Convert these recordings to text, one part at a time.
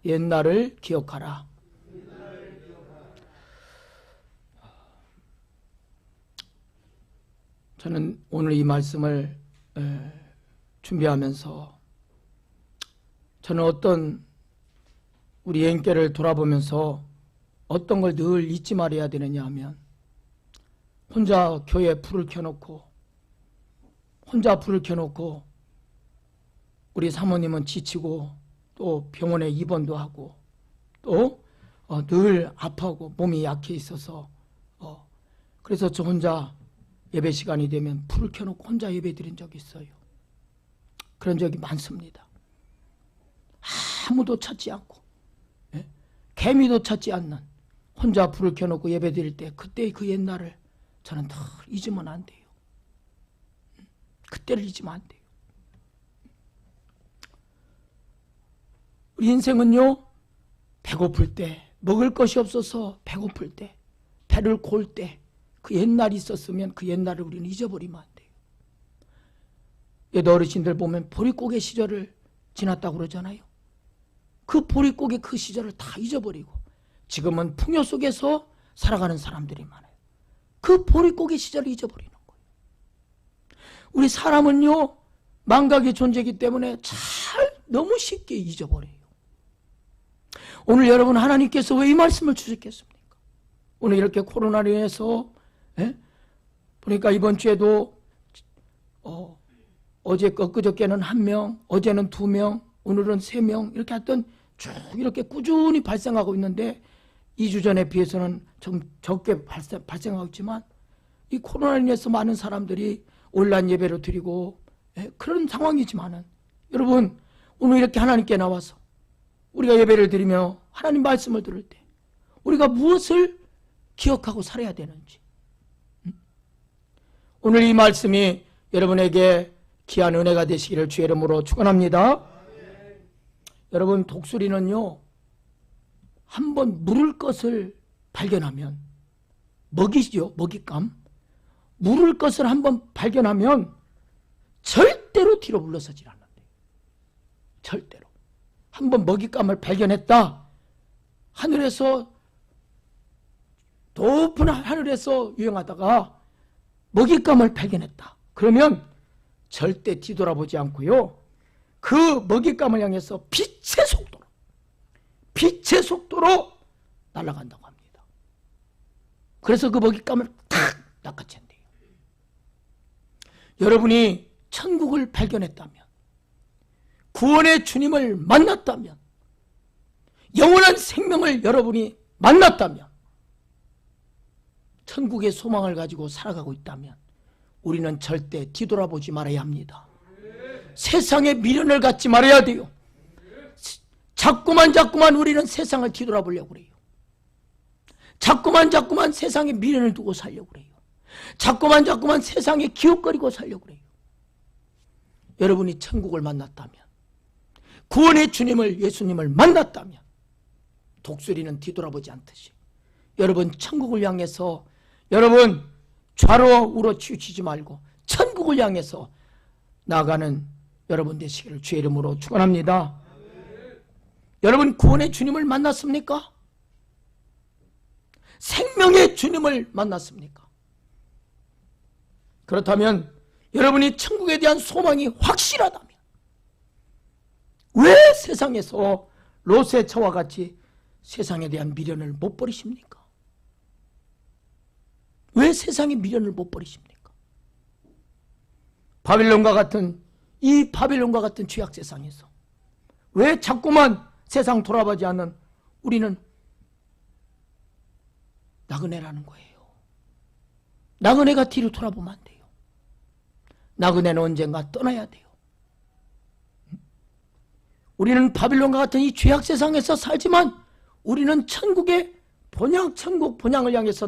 옛날을 기억하라. 저는 오늘 이 말씀을 준비하면서 저는 어떤 우리 인격을 돌아보면서 어떤 걸 늘 잊지 말아야 되느냐 하면 혼자 교회에 불을 켜놓고 우리 사모님은 지치고 또 병원에 입원도 하고 또 늘 아파하고 몸이 약해 있어서 그래서 저 혼자 예배 시간이 되면 불을 켜놓고 혼자 예배 드린 적이 있어요. 그런 적이 많습니다. 아무도 찾지 않고 개미도 찾지 않는 혼자 불을 켜놓고 예배 드릴 때 그때 그 옛날을 저는 늘 잊으면 안 돼요. 그때를 잊으면 안 돼요. 우리 인생은요, 배고플 때, 먹을 것이 없어서 배고플 때, 배를 골 때, 그 옛날이 있었으면 그 옛날을 우리는 잊어버리면 안 돼요. 옛 어르신들 보면 보릿고개 시절을 지났다고 그러잖아요. 그 보릿고개 그 시절을 다 잊어버리고 지금은 풍요 속에서 살아가는 사람들이 많아요. 그 보릿고개 시절을 잊어버리는 거예요. 우리 사람은요, 망각의 존재이기 때문에 너무 쉽게 잊어버려요. 오늘 여러분 하나님께서 왜 이 말씀을 주셨겠습니까? 오늘 이렇게 코로나로 인해서 보니까 이번 주에도 어제 엊그저께는 1명, 어제는 2명, 오늘은 3명 이렇게 하여튼 쭉 이렇게 꾸준히 발생하고 있는데 2주 전에 비해서는 좀 적게 발생하고 있지만 이 코로나로 인해서 많은 사람들이 온라인 예배를 드리고 그런 상황이지만은 여러분 오늘 이렇게 하나님께 나와서 우리가 예배를 드리며 하나님 말씀을 들을 때 우리가 무엇을 기억하고 살아야 되는지 오늘 이 말씀이 여러분에게 귀한 은혜가 되시기를 주의 이름으로 축원합니다. 여러분 독수리는요 한번 물을 것을 발견하면 먹이죠. 먹잇감 물을 것을 한번 발견하면 절대로 뒤로 물러서질 않는데요. 절대로 한번 먹잇감을 발견했다. 하늘에서 높은 하늘에서 유영하다가 먹잇감을 발견했다. 그러면 절대 뒤돌아보지 않고요. 그 먹잇감을 향해서 빛의 속도로 날아간다고 합니다. 그래서 그 먹잇감을 탁 낚아챈대요. 여러분이 천국을 발견했다면, 구원의 주님을 만났다면, 영원한 생명을 여러분이 만났다면, 천국의 소망을 가지고 살아가고 있다면 우리는 절대 뒤돌아보지 말아야 합니다. 세상에 미련을 갖지 말아야 돼요. 자꾸만 우리는 세상을 뒤돌아보려고 그래요. 자꾸만 세상에 미련을 두고 살려고 그래요. 자꾸만 세상에 기웃거리고 살려고 그래요. 여러분이 천국을 만났다면, 구원의 주님을 예수님을 만났다면 독수리는 뒤돌아보지 않듯이 여러분 천국을 향해서 여러분 좌로 우로 치우치지 말고 천국을 향해서 나가는 여러분 되시기를 주의 이름으로 축원합니다. 여러분 구원의 주님을 만났습니까? 생명의 주님을 만났습니까? 그렇다면 여러분이 천국에 대한 소망이 확실하다면 왜 세상에서 롯의 처와 같이 세상에 대한 미련을 못 버리십니까? 왜 세상의 미련을 못 버리십니까? 바빌론과 같은 죄악 세상에서 왜 자꾸만 세상 돌아보지 않는 우리는 나그네라는 거예요. 나그네가 뒤로 돌아보면 안 돼요. 나그네는 언젠가 떠나야 돼요. 우리는 바빌론과 같은 이 죄악 세상에서 살지만 우리는 천국의 천국 본향을 향해서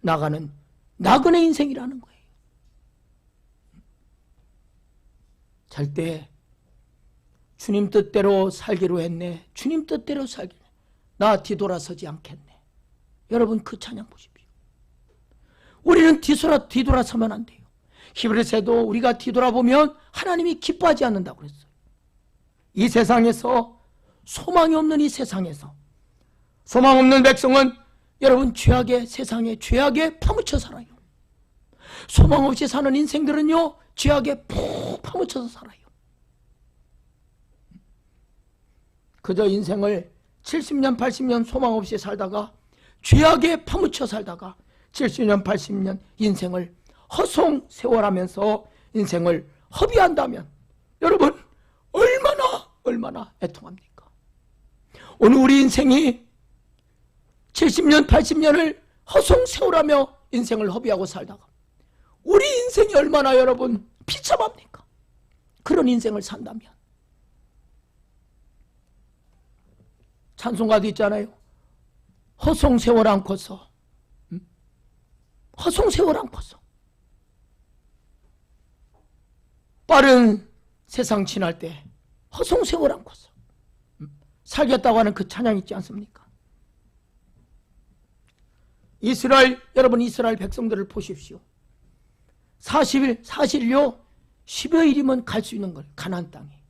나가는 나그네 인생이라는 거예요. 절대 주님 뜻대로 살기로 했네. 주님 뜻대로 살기로 했네. 나 뒤돌아서지 않겠네. 여러분 그 찬양 보십시오. 우리는 뒤돌아서면 안 돼요. 히브리서에도 우리가 뒤돌아보면 하나님이 기뻐하지 않는다고 그랬어요. 이 세상에서 소망이 없는 이 세상에서 소망 없는 백성은 여러분 죄악의 세상에 죄악에 파묻혀 살아요. 소망 없이 사는 인생들은요 죄악에 푹 파묻혀서 살아요. 그저 인생을 70년 80년 소망 없이 살다가 죄악에 파묻혀 살다가 70년 80년 인생을 허송세월하면서 인생을 허비한다면 여러분 얼마나 애통합니까? 오늘 우리 인생이 70년 80년을 허송세월하며 인생을 허비하고 살다가 우리 인생이 얼마나 여러분 비참합니까? 그런 인생을 산다면 찬송가도 있잖아요. 허송세월 않고서 허송세월 않고서 빠른 세상 지날 때 허송세월 않고서 살겠다고 하는 그 찬양 있지 않습니까? 여러분 이스라엘 백성들을 보십시오. 40일, 사실요 10여일이면 갈 수 있는 걸 가나안 땅에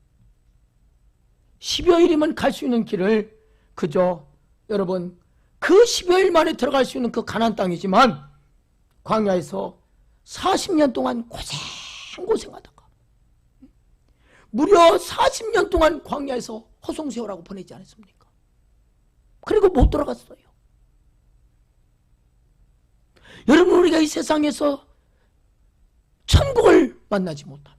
10여일이면 갈 수 있는 길을 그저 여러분 그 10여일 만에 들어갈 수 있는 그 가나안 땅이지만 광야에서 40년 동안 고생하다가 무려 40년 동안 광야에서 허송세월하고 보내지 않았습니까? 그리고 못 돌아갔어요. 여러분 우리가 이 세상에서 천국을 만나지 못하면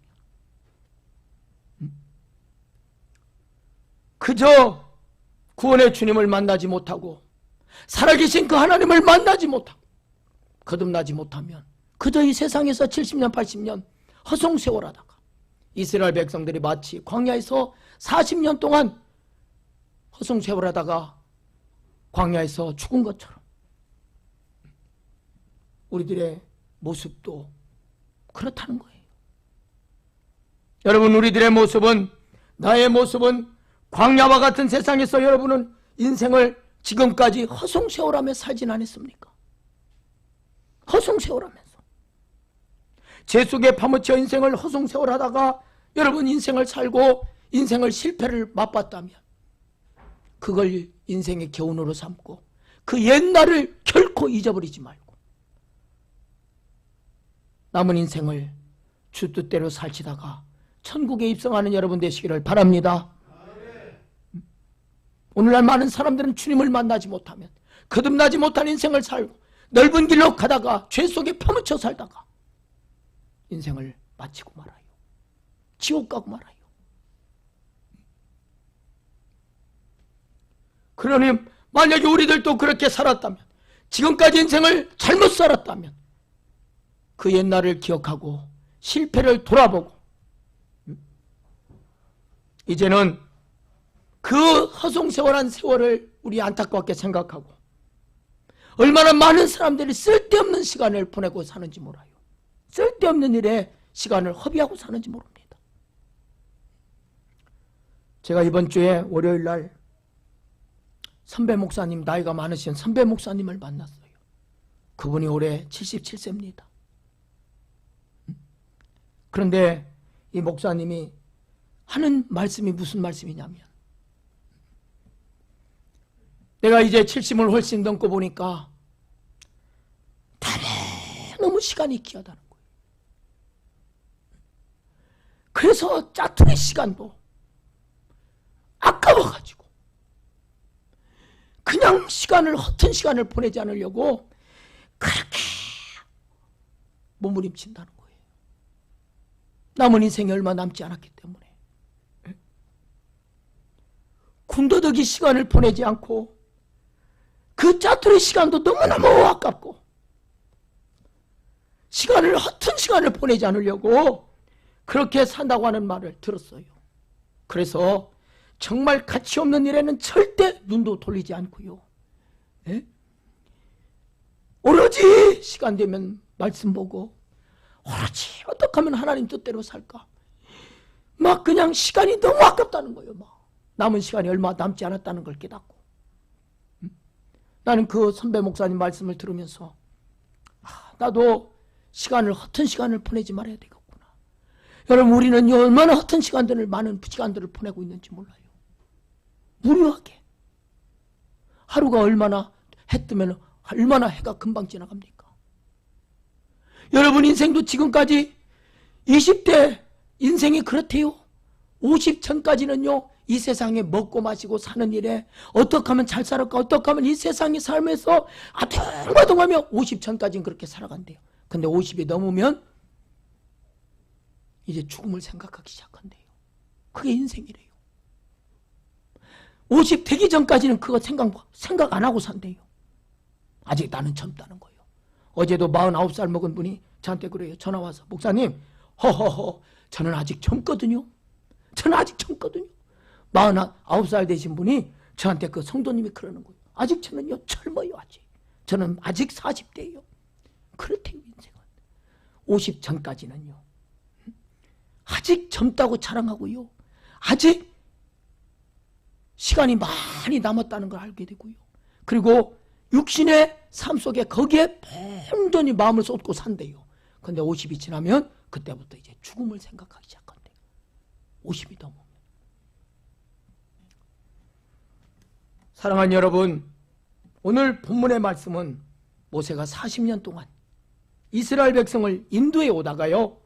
그저 구원의 주님을 만나지 못하고 살아계신 그 하나님을 만나지 못하고 거듭나지 못하면 그저 이 세상에서 70년 80년 허송세월하다가 이스라엘 백성들이 마치 광야에서 40년 동안 허송세월하다가 광야에서 죽은 것처럼 우리들의 모습도 그렇다는 거예요. 여러분 우리들의 모습은 나의 모습은 광야와 같은 세상에서 여러분은 인생을 지금까지 허송세월하며 살진 않았습니까? 허송세월하면서 죄 속에 파묻혀 인생을 허송세월하다가 여러분 인생을 살고 인생을 실패를 맛봤다면 그걸 인생의 교훈으로 삼고 그 옛날을 결코 잊어버리지 말고 남은 인생을 주 뜻대로 살치다가 천국에 입성하는 여러분 되시기를 바랍니다. 오늘날 많은 사람들은 주님을 만나지 못하면 거듭나지 못한 인생을 살고 넓은 길로 가다가 죄 속에 파묻혀 살다가 인생을 마치고 말아요. 지옥 가고 말아요. 그러니 만약에 우리들도 그렇게 살았다면 지금까지 인생을 잘못 살았다면 그 옛날을 기억하고 실패를 돌아보고 이제는 그 허송세월한 세월을 우리 안타깝게 생각하고 얼마나 많은 사람들이 쓸데없는 시간을 보내고 사는지 몰라요. 쓸데없는 일에 시간을 허비하고 사는지 모릅니다. 제가 이번 주에 월요일 날 선배 목사님, 나이가 많으신 선배 목사님을 만났어요. 그분이 올해 77세입니다. 그런데 이 목사님이 하는 말씀이 무슨 말씀이냐면 내가 이제 70을 훨씬 넘고 보니까 너무 시간이 귀하다는 거예요. 그래서 짜투리 시간도 아까워가지고 그냥 허튼 시간을 보내지 않으려고 그렇게 몸부림친다는 거예요. 남은 인생이 얼마 남지 않았기 때문에 군더더기 시간을 보내지 않고 그 짜투리 시간도 너무너무 아깝고 허튼 시간을 보내지 않으려고 그렇게 산다고 하는 말을 들었어요. 그래서 정말 가치 없는 일에는 절대 눈도 돌리지 않고요. 오로지 시간 되면 말씀 보고 오로지 어떻게 하면 하나님 뜻대로 살까? 막 그냥 시간이 너무 아깝다는 거예요. 막 남은 시간이 얼마 남지 않았다는 걸 깨닫고 나는 그 선배 목사님 말씀을 들으면서 나도 허튼 시간을 보내지 말아야 되겠구나. 여러분 우리는 얼마나 허튼 시간들을 많은 시간들을 보내고 있는지 몰라요. 무료하게. 하루가 얼마나 해 뜨면 얼마나 해가 금방 지나갑니까? 여러분 인생도 지금까지 20대 인생이 그렇대요. 50 전까지는요, 이 세상에 먹고 마시고 사는 일에 어떻게 하면 잘 살을까, 어떻게 하면 이 세상의 삶에서 아둥바둥하며 50 전까지는 그렇게 살아간대요. 근데 50이 넘으면 이제 죽음을 생각하기 시작한대요. 그게 인생이래요. 50 되기 전까지는 그거 생각 안 하고 산대요. 아직 나는 젊다는 거예요. 어제도 49살 먹은 분이 저한테 그래요. 전화 와서, 목사님, 허허허, 저는 아직 젊거든요. 저는 아직 젊거든요. 49살 되신 분이 저한테 그 성도님이 그러는 거예요. 아직 저는요, 젊어요, 아직. 저는 아직 40대예요. 그렇대요, 인생은. 50 전까지는요. 아직 젊다고 자랑하고요. 아직 시간이 많이 남았다는 걸 알게 되고요. 그리고 육신의 삶 속에 거기에 온전히 마음을 쏟고 산대요. 근데 50이 지나면 그때부터 이제 죽음을 생각하기 시작한대요. 50이 넘으면. 사랑하는 여러분, 오늘 본문의 말씀은 모세가 40년 동안 이스라엘 백성을 인도해 오다가요,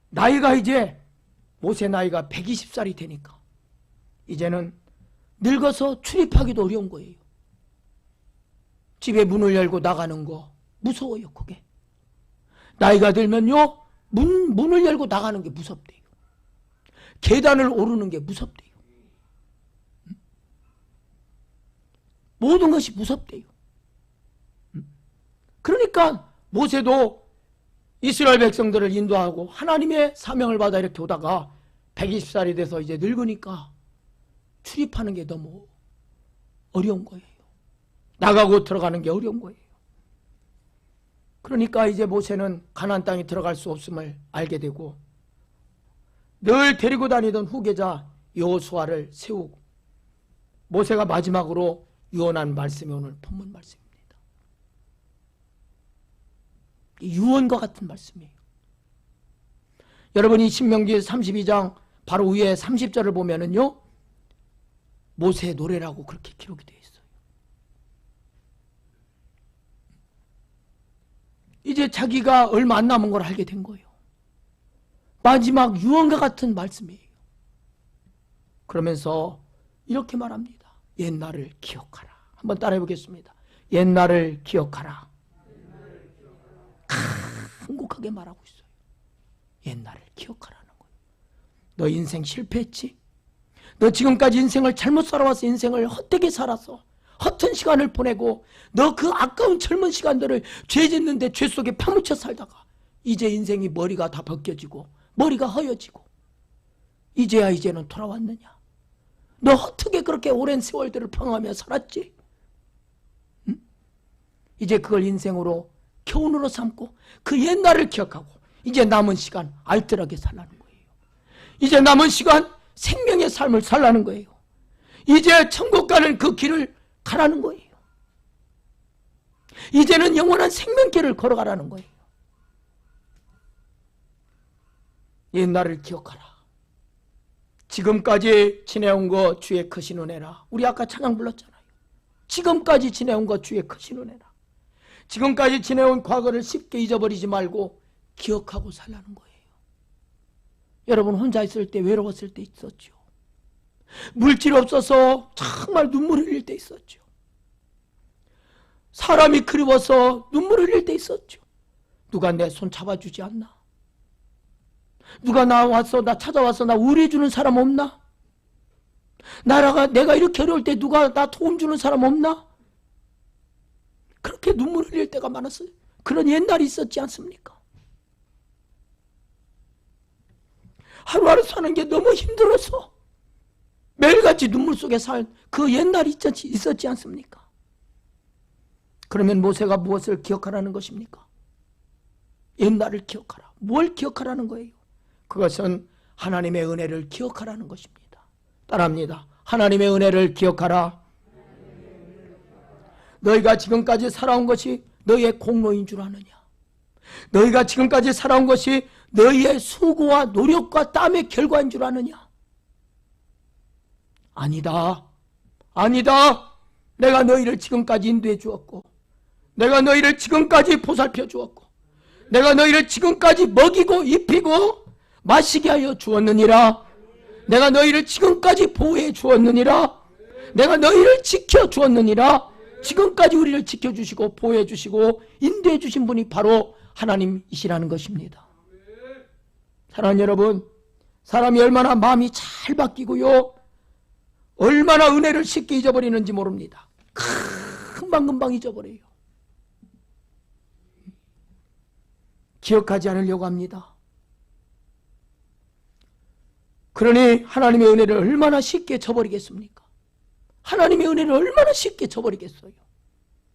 나이가 이제 모세 나이가 120살이 되니까 이제는 늙어서 출입하기도 어려운 거예요. 집에 문을 열고 나가는 거 무서워요. 그게 나이가 들면요, 문을 열고 나가는 게 무섭대요. 계단을 오르는 게 무섭대요. 모든 것이 무섭대요. 그러니까 모세도 이스라엘 백성들을 인도하고 하나님의 사명을 받아 이렇게 오다가 120살이 돼서 이제 늙으니까 출입하는 게 너무 어려운 거예요. 나가고 들어가는 게 어려운 거예요. 그러니까 이제 모세는 가나안 땅에 들어갈 수 없음을 알게 되고 늘 데리고 다니던 후계자 여호수아를 세우고 모세가 마지막으로 유언한 말씀이 오늘 본문 말씀입니다. 유언과 같은 말씀이에요. 여러분이 신명기 32장 바로 위에 30절을 보면은요, 모세의 노래라고 그렇게 기록이 되어 있어요. 이제 자기가 얼마 안 남은 걸 알게 된 거예요. 마지막 유언과 같은 말씀이에요. 그러면서 이렇게 말합니다. 옛날을 기억하라. 한번 따라해 보겠습니다. 옛날을 기억하라. 한국하게 말하고 있어요. 옛날을 기억하라는 거예요. 너 인생 실패했지? 너 지금까지 인생을 잘못 살아와서 인생을 헛되게 살아서 허튼 시간을 보내고 너 그 아까운 젊은 시간들을 죄 짓는데 죄 속에 파묻혀 살다가 이제 인생이 머리가 다 벗겨지고 머리가 허여지고 이제는 돌아왔느냐? 너 어떻게 그렇게 오랜 세월들을 평하며 살았지? 응? 이제 그걸 인생으로 교훈으로 삼고 그 옛날을 기억하고 이제 남은 시간 알뜰하게 살라는 거예요. 이제 남은 시간 생명의 삶을 살라는 거예요. 이제 천국 가는 그 길을 가라는 거예요. 이제는 영원한 생명길을 걸어가라는 거예요. 옛날을 기억하라. 지금까지 지내온 거 주의 크신 은혜라. 우리 아까 찬양 불렀잖아요. 지금까지 지내온 거 주의 크신 은혜라. 지금까지 지내온 과거를 쉽게 잊어버리지 말고 기억하고 살라는 거예요. 여러분 혼자 있을 때 외로웠을 때 있었죠. 물질 없어서 정말 눈물 흘릴 때 있었죠. 사람이 그리워서 눈물 흘릴 때 있었죠. 누가 내 손 잡아주지 않나? 누가 나 찾아와서 나 우려해주는 사람 없나? 내가 이렇게 어려울 때 누가 나 도움 주는 사람 없나? 그렇게 눈물 흘릴 때가 많았어요. 그런 옛날이 있었지 않습니까? 하루하루 사는 게 너무 힘들어서 매일같이 눈물 속에 살 그 옛날이 있었지 않습니까? 그러면 모세가 무엇을 기억하라는 것입니까? 옛날을 기억하라. 뭘 기억하라는 거예요? 그것은 하나님의 은혜를 기억하라는 것입니다. 따라합니다. 하나님의 은혜를 기억하라. 너희가 지금까지 살아온 것이 너희의 공로인 줄 아느냐? 너희가 지금까지 살아온 것이 너희의 수고와 노력과 땀의 결과인 줄 아느냐? 아니다. 아니다. 내가 너희를 지금까지 인도해 주었고, 내가 너희를 지금까지 보살펴 주었고, 내가 너희를 지금까지 먹이고 입히고 마시게 하여 주었느니라. 내가 너희를 지금까지 보호해 주었느니라. 내가 너희를 지켜 주었느니라. 지금까지 우리를 지켜주시고 보호해 주시고 인도해 주신 분이 바로 하나님이시라는 것입니다. 사랑하는 여러분, 사람이 얼마나 마음이 잘 바뀌고요, 얼마나 은혜를 쉽게 잊어버리는지 모릅니다. 금방금방 잊어버려요. 기억하지 않으려고 합니다. 그러니 하나님의 은혜를 얼마나 쉽게 저버리겠습니까? 하나님의 은혜를 얼마나 쉽게 저버리겠어요.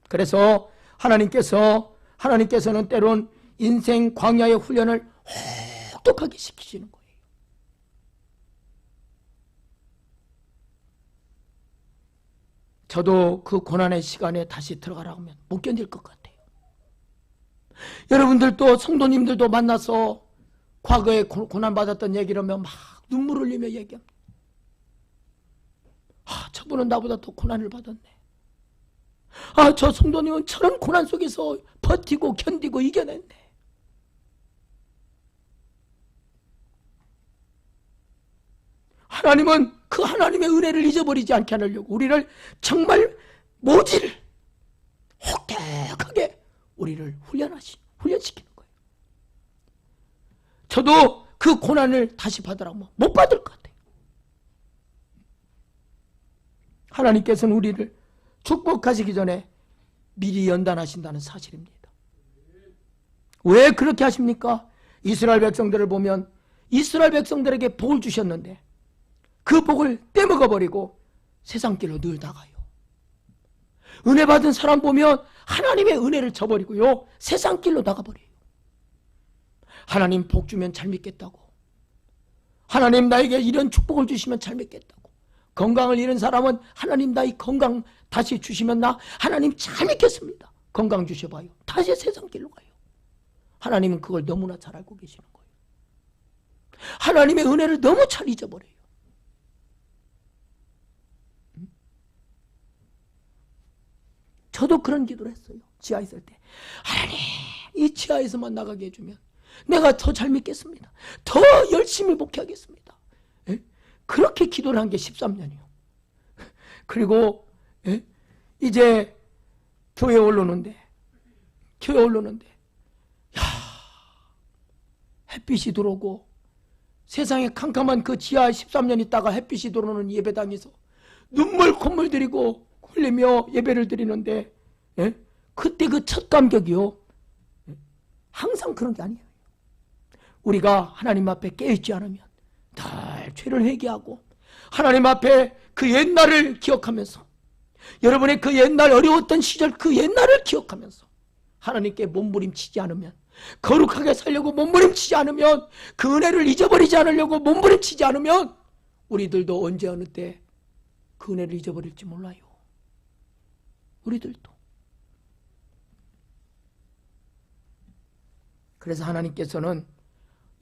그래서 하나님께서는 때론 인생 광야의 훈련을 혹독하게 시키시는 거예요. 저도 그 고난의 시간에 다시 들어가라고 하면 못 견딜 것 같아요. 여러분들도 성도님들도 만나서 과거에 고난받았던 얘기를 하면 막 눈물 흘리며 얘기합니다. 저분은 나보다 더 고난을 받았네. 저 성도님은 저런 고난 속에서 버티고 견디고 이겨냈네. 하나님은 그 하나님의 은혜를 잊어버리지 않게 하려고 우리를 정말 모질 혹독하게 우리를 훈련시키는 거예요. 저도 그 고난을 다시 받으라고 못 받을 것 같아요. 하나님께서는 우리를 축복하시기 전에 미리 연단하신다는 사실입니다. 왜 그렇게 하십니까? 이스라엘 백성들을 보면 이스라엘 백성들에게 복을 주셨는데 그 복을 떼먹어버리고 세상 길로 늘 나가요. 은혜 받은 사람 보면 하나님의 은혜를 저버리고요, 세상 길로 나가버려요. 하나님 복 주면 잘 믿겠다고, 하나님 나에게 이런 축복을 주시면 잘 믿겠다고, 건강을 잃은 사람은 하나님 나의 건강 다시 주시면 나 하나님 잘 믿겠습니다. 건강 주셔봐요. 다시 세상 길로 가요. 하나님은 그걸 너무나 잘 알고 계시는 거예요. 하나님의 은혜를 너무 잘 잊어버려요. 저도 그런 기도를 했어요. 지하에 있을 때. 하나님, 이 지하에서만 나가게 해주면 내가 더 잘 믿겠습니다. 더 열심히 목회하겠습니다. 예? 그렇게 기도를 한 게 13년이요. 그리고 이제 교회에 올라오는데 햇빛이 들어오고 세상에 캄캄한 그 지하 13년 있다가 햇빛이 들어오는 예배당에서 눈물 콧물 들이고 흘리며 예배를 드리는데, 그때 그 첫 감격이요, 항상 그런 게 아니에요. 우리가 하나님 앞에 깨어있지 않으면 늘 죄를 회개하고 하나님 앞에 그 옛날을 기억하면서, 여러분의 그 옛날 어려웠던 시절 그 옛날을 기억하면서 하나님께 몸부림치지 않으면, 거룩하게 살려고 몸부림치지 않으면, 그 은혜를 잊어버리지 않으려고 몸부림치지 않으면 우리들도 언제 어느 때 그 은혜를 잊어버릴지 몰라요. 우리들도. 그래서 하나님께서는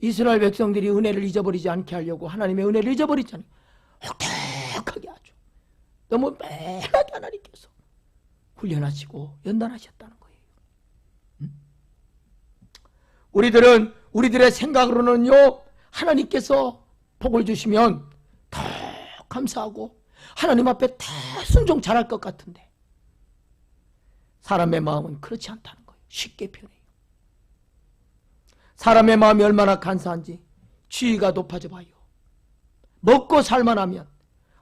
이스라엘 백성들이 은혜를 잊어버리지 않게 하려고 하나님의 은혜를 잊어버리지 않게 혹독하게 아주 너무 매하게 하나님께서 훈련하시고 연단하셨다는 거예요. 우리들의 생각으로는요, 하나님께서 복을 주시면 더 감사하고 하나님 앞에 다 순종 잘할 것 같은데 사람의 마음은 그렇지 않다는 거예요. 쉽게 변해요. 사람의 마음이 얼마나 간사한지 지위가 높아져 봐요. 먹고 살만하면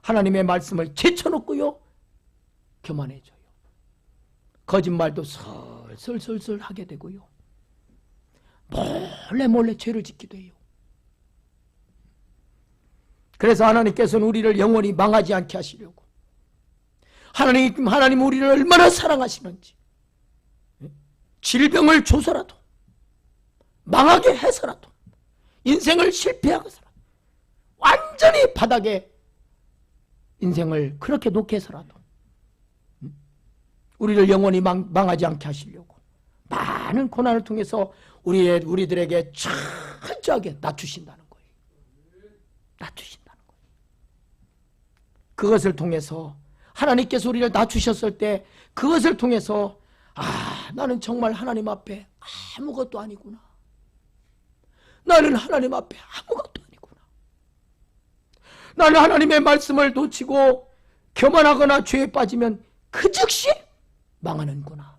하나님의 말씀을 제쳐놓고요, 교만해져요. 거짓말도 설설설 하게 되고요, 몰래 죄를 짓기도 해요. 그래서 하나님께서는 우리를 영원히 망하지 않게 하시려고, 하나님 우리를 얼마나 사랑하시는지, 질병을 줘서라도, 망하게 해서라도, 인생을 실패하고서라도, 완전히 바닥에 인생을 그렇게 놓게 해서라도 우리를 영원히 망하지 않게 하시려고 많은 고난을 통해서 우리들에게 철저하게 낮추신다는 거예요. 낮추신다는 거예요. 그것을 통해서 하나님께서 우리를 낮추셨을 때 그것을 통해서 나는 정말 하나님 앞에 아무것도 아니구나. 나는 하나님 앞에 아무것도 아니구나. 나는 하나님의 말씀을 놓치고 교만하거나 죄에 빠지면 그 즉시 망하는구나.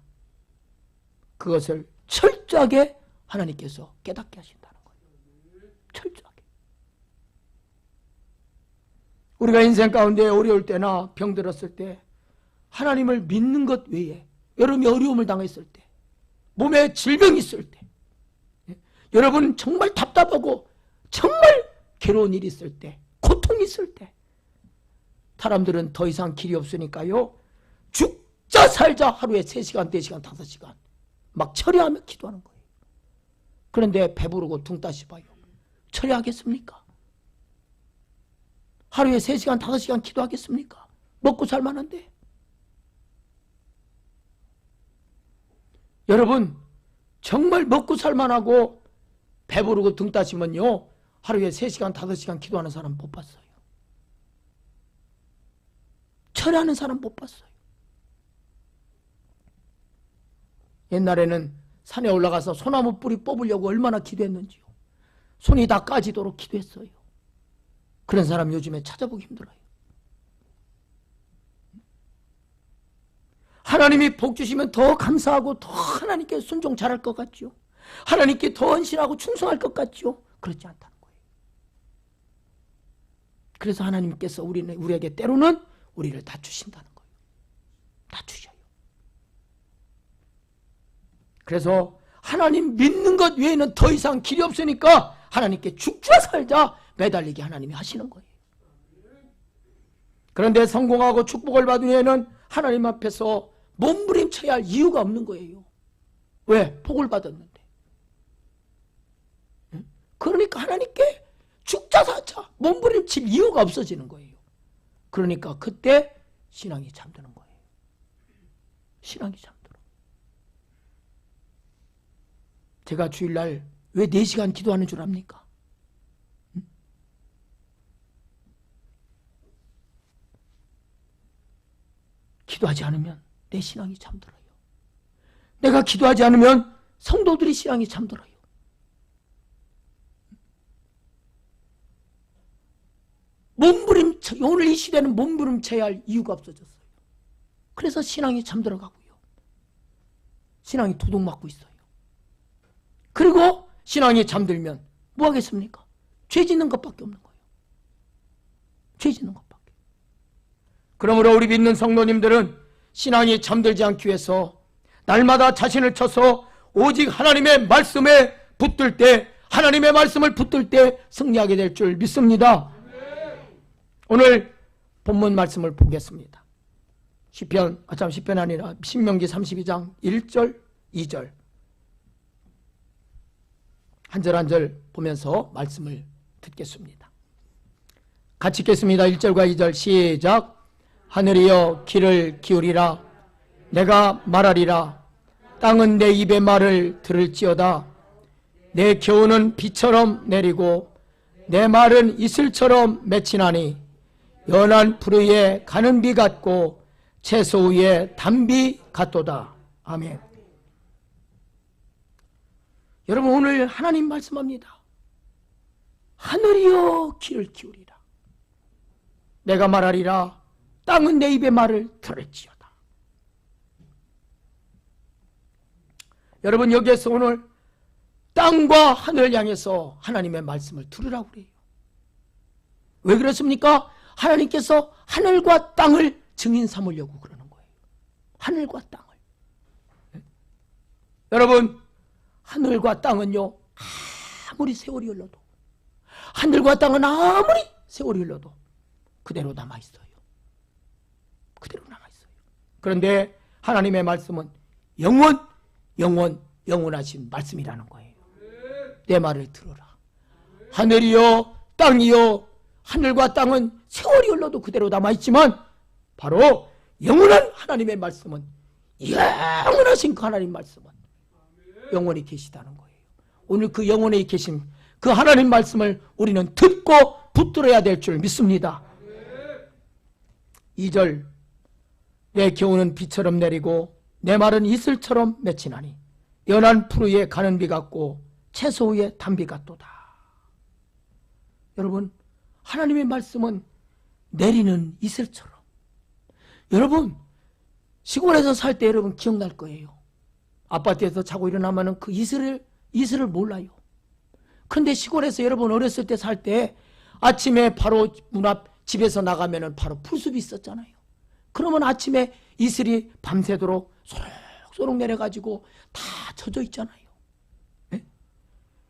그것을 철저하게 하나님께서 깨닫게 하신다는 거예요. 철저하게. 우리가 인생 가운데 어려울 때나 병들었을 때 하나님을 믿는 것 외에, 여러분이 어려움을 당했을 때, 몸에 질병이 있을 때, 여러분 정말 답답하고 정말 괴로운 일이 있을 때, 고통이 있을 때, 사람들은 더 이상 길이 없으니까요, 죽자 살자 하루에 3시간, 4시간, 5시간 막 철야하며 기도하는 거예요. 그런데 배부르고 둥 따시 봐요. 철야하겠습니까? 하루에 3시간, 5시간 기도하겠습니까? 먹고 살만한데. 여러분 정말 먹고 살만하고 배부르고 등 따시면요, 하루에 3시간, 5시간 기도하는 사람 못 봤어요. 철야하는 사람 못 봤어요. 옛날에는 산에 올라가서 소나무 뿌리 뽑으려고 얼마나 기도했는지요. 손이 다 까지도록 기도했어요. 그런 사람 요즘에 찾아보기 힘들어요. 하나님이 복 주시면 더 감사하고 더 하나님께 순종 잘할 것 같죠. 하나님께 더 헌신하고 충성할 것 같죠. 그렇지 않다는 거예요. 그래서 하나님께서 우리에게 때로는 우리를 낮추신다는 거예요. 낮추셔요. 그래서 하나님 믿는 것 외에는 더 이상 길이 없으니까 하나님께 죽자 살자 매달리게 하나님이 하시는 거예요. 그런데 성공하고 축복을 받은 후에는 하나님 앞에서 몸부림쳐야 할 이유가 없는 거예요. 왜? 복을 받았는데. 그러니까 하나님께 죽자 살자 몸부림칠 이유가 없어지는 거예요. 그러니까 그때 신앙이 잠드는 거예요. 신앙이 잠들어. 제가 주일날 왜 4시간 기도하는 줄 압니까? 기도하지 않으면 내 신앙이 잠들어요. 내가 기도하지 않으면 성도들이 신앙이 잠들어요. 오늘 이 시대는 몸부림쳐야 할 이유가 없어졌어요. 그래서 신앙이 잠들어가고요. 신앙이 도둑맞고 있어요. 그리고 신앙이 잠들면 뭐 하겠습니까? 죄 짓는 것밖에 없는 거예요. 죄 짓는 것밖에. 그러므로 우리 믿는 성도님들은 신앙이 잠들지 않기 위해서 날마다 자신을 쳐서 오직 하나님의 말씀에 붙들 때, 하나님의 말씀을 붙들 때 승리하게 될 줄 믿습니다. 오늘 본문 말씀을 보겠습니다. 시편이 아니라 신명기 32장 1절 2절 한 절 한 절 보면서 말씀을 듣겠습니다. 같이 읽겠습니다. 1절과 2절 시작. 하늘이여 귀를 기울이라. 내가 말하리라. 땅은 내 입의 말을 들을지어다. 내 교훈은 비처럼 내리고 내 말은 이슬처럼 맺히나니 연한 풀 위에 가는 비 같고 채소 위에 단비 같도다. 아멘. 여러분 오늘 하나님 말씀합니다. 하늘이여 귀를 기울이라. 내가 말하리라. 땅은 내 입의 말을 들을지어다. 여러분 여기에서 오늘 땅과 하늘을 향해서 하나님의 말씀을 들으라고 그래요. 왜 그렇습니까? 하나님께서 하늘과 땅을 증인 삼으려고 그러는 거예요. 하늘과 땅을. 여러분 하늘과 땅은요, 아무리 세월이 흘러도, 하늘과 땅은 아무리 세월이 흘러도 그대로 남아있어요. 그대로 남아있어요. 그런데 하나님의 말씀은 영원하신 말씀이라는 거예요. 내 말을 들어라. 하늘이요 땅이요, 하늘과 땅은 세월이 흘러도 그대로 남아있지만 바로 영원한 하나님의 말씀은, 영원하신 그 하나님 말씀은 영원히 계시다는 거예요. 오늘 그 영원히 계신 그 하나님 말씀을 우리는 듣고 붙들어야 될 줄 믿습니다. 2절 내 겨우는 비처럼 내리고 내 말은 이슬처럼 맺히나니 연한 풀 위에 가는 비 같고 채소 위에 단비 같도다. 여러분, 하나님의 말씀은 내리는 이슬처럼. 여러분, 시골에서 살 때 여러분 기억날 거예요. 아파트에서 자고 일어나면 그 이슬을 몰라요. 그런데 시골에서 여러분 어렸을 때 살 때 아침에 바로 문 앞 집에서 나가면은 바로 풀숲이 있었잖아요. 그러면 아침에 이슬이 밤새도록 소록소록 내려가지고 다 젖어 있잖아요. 네?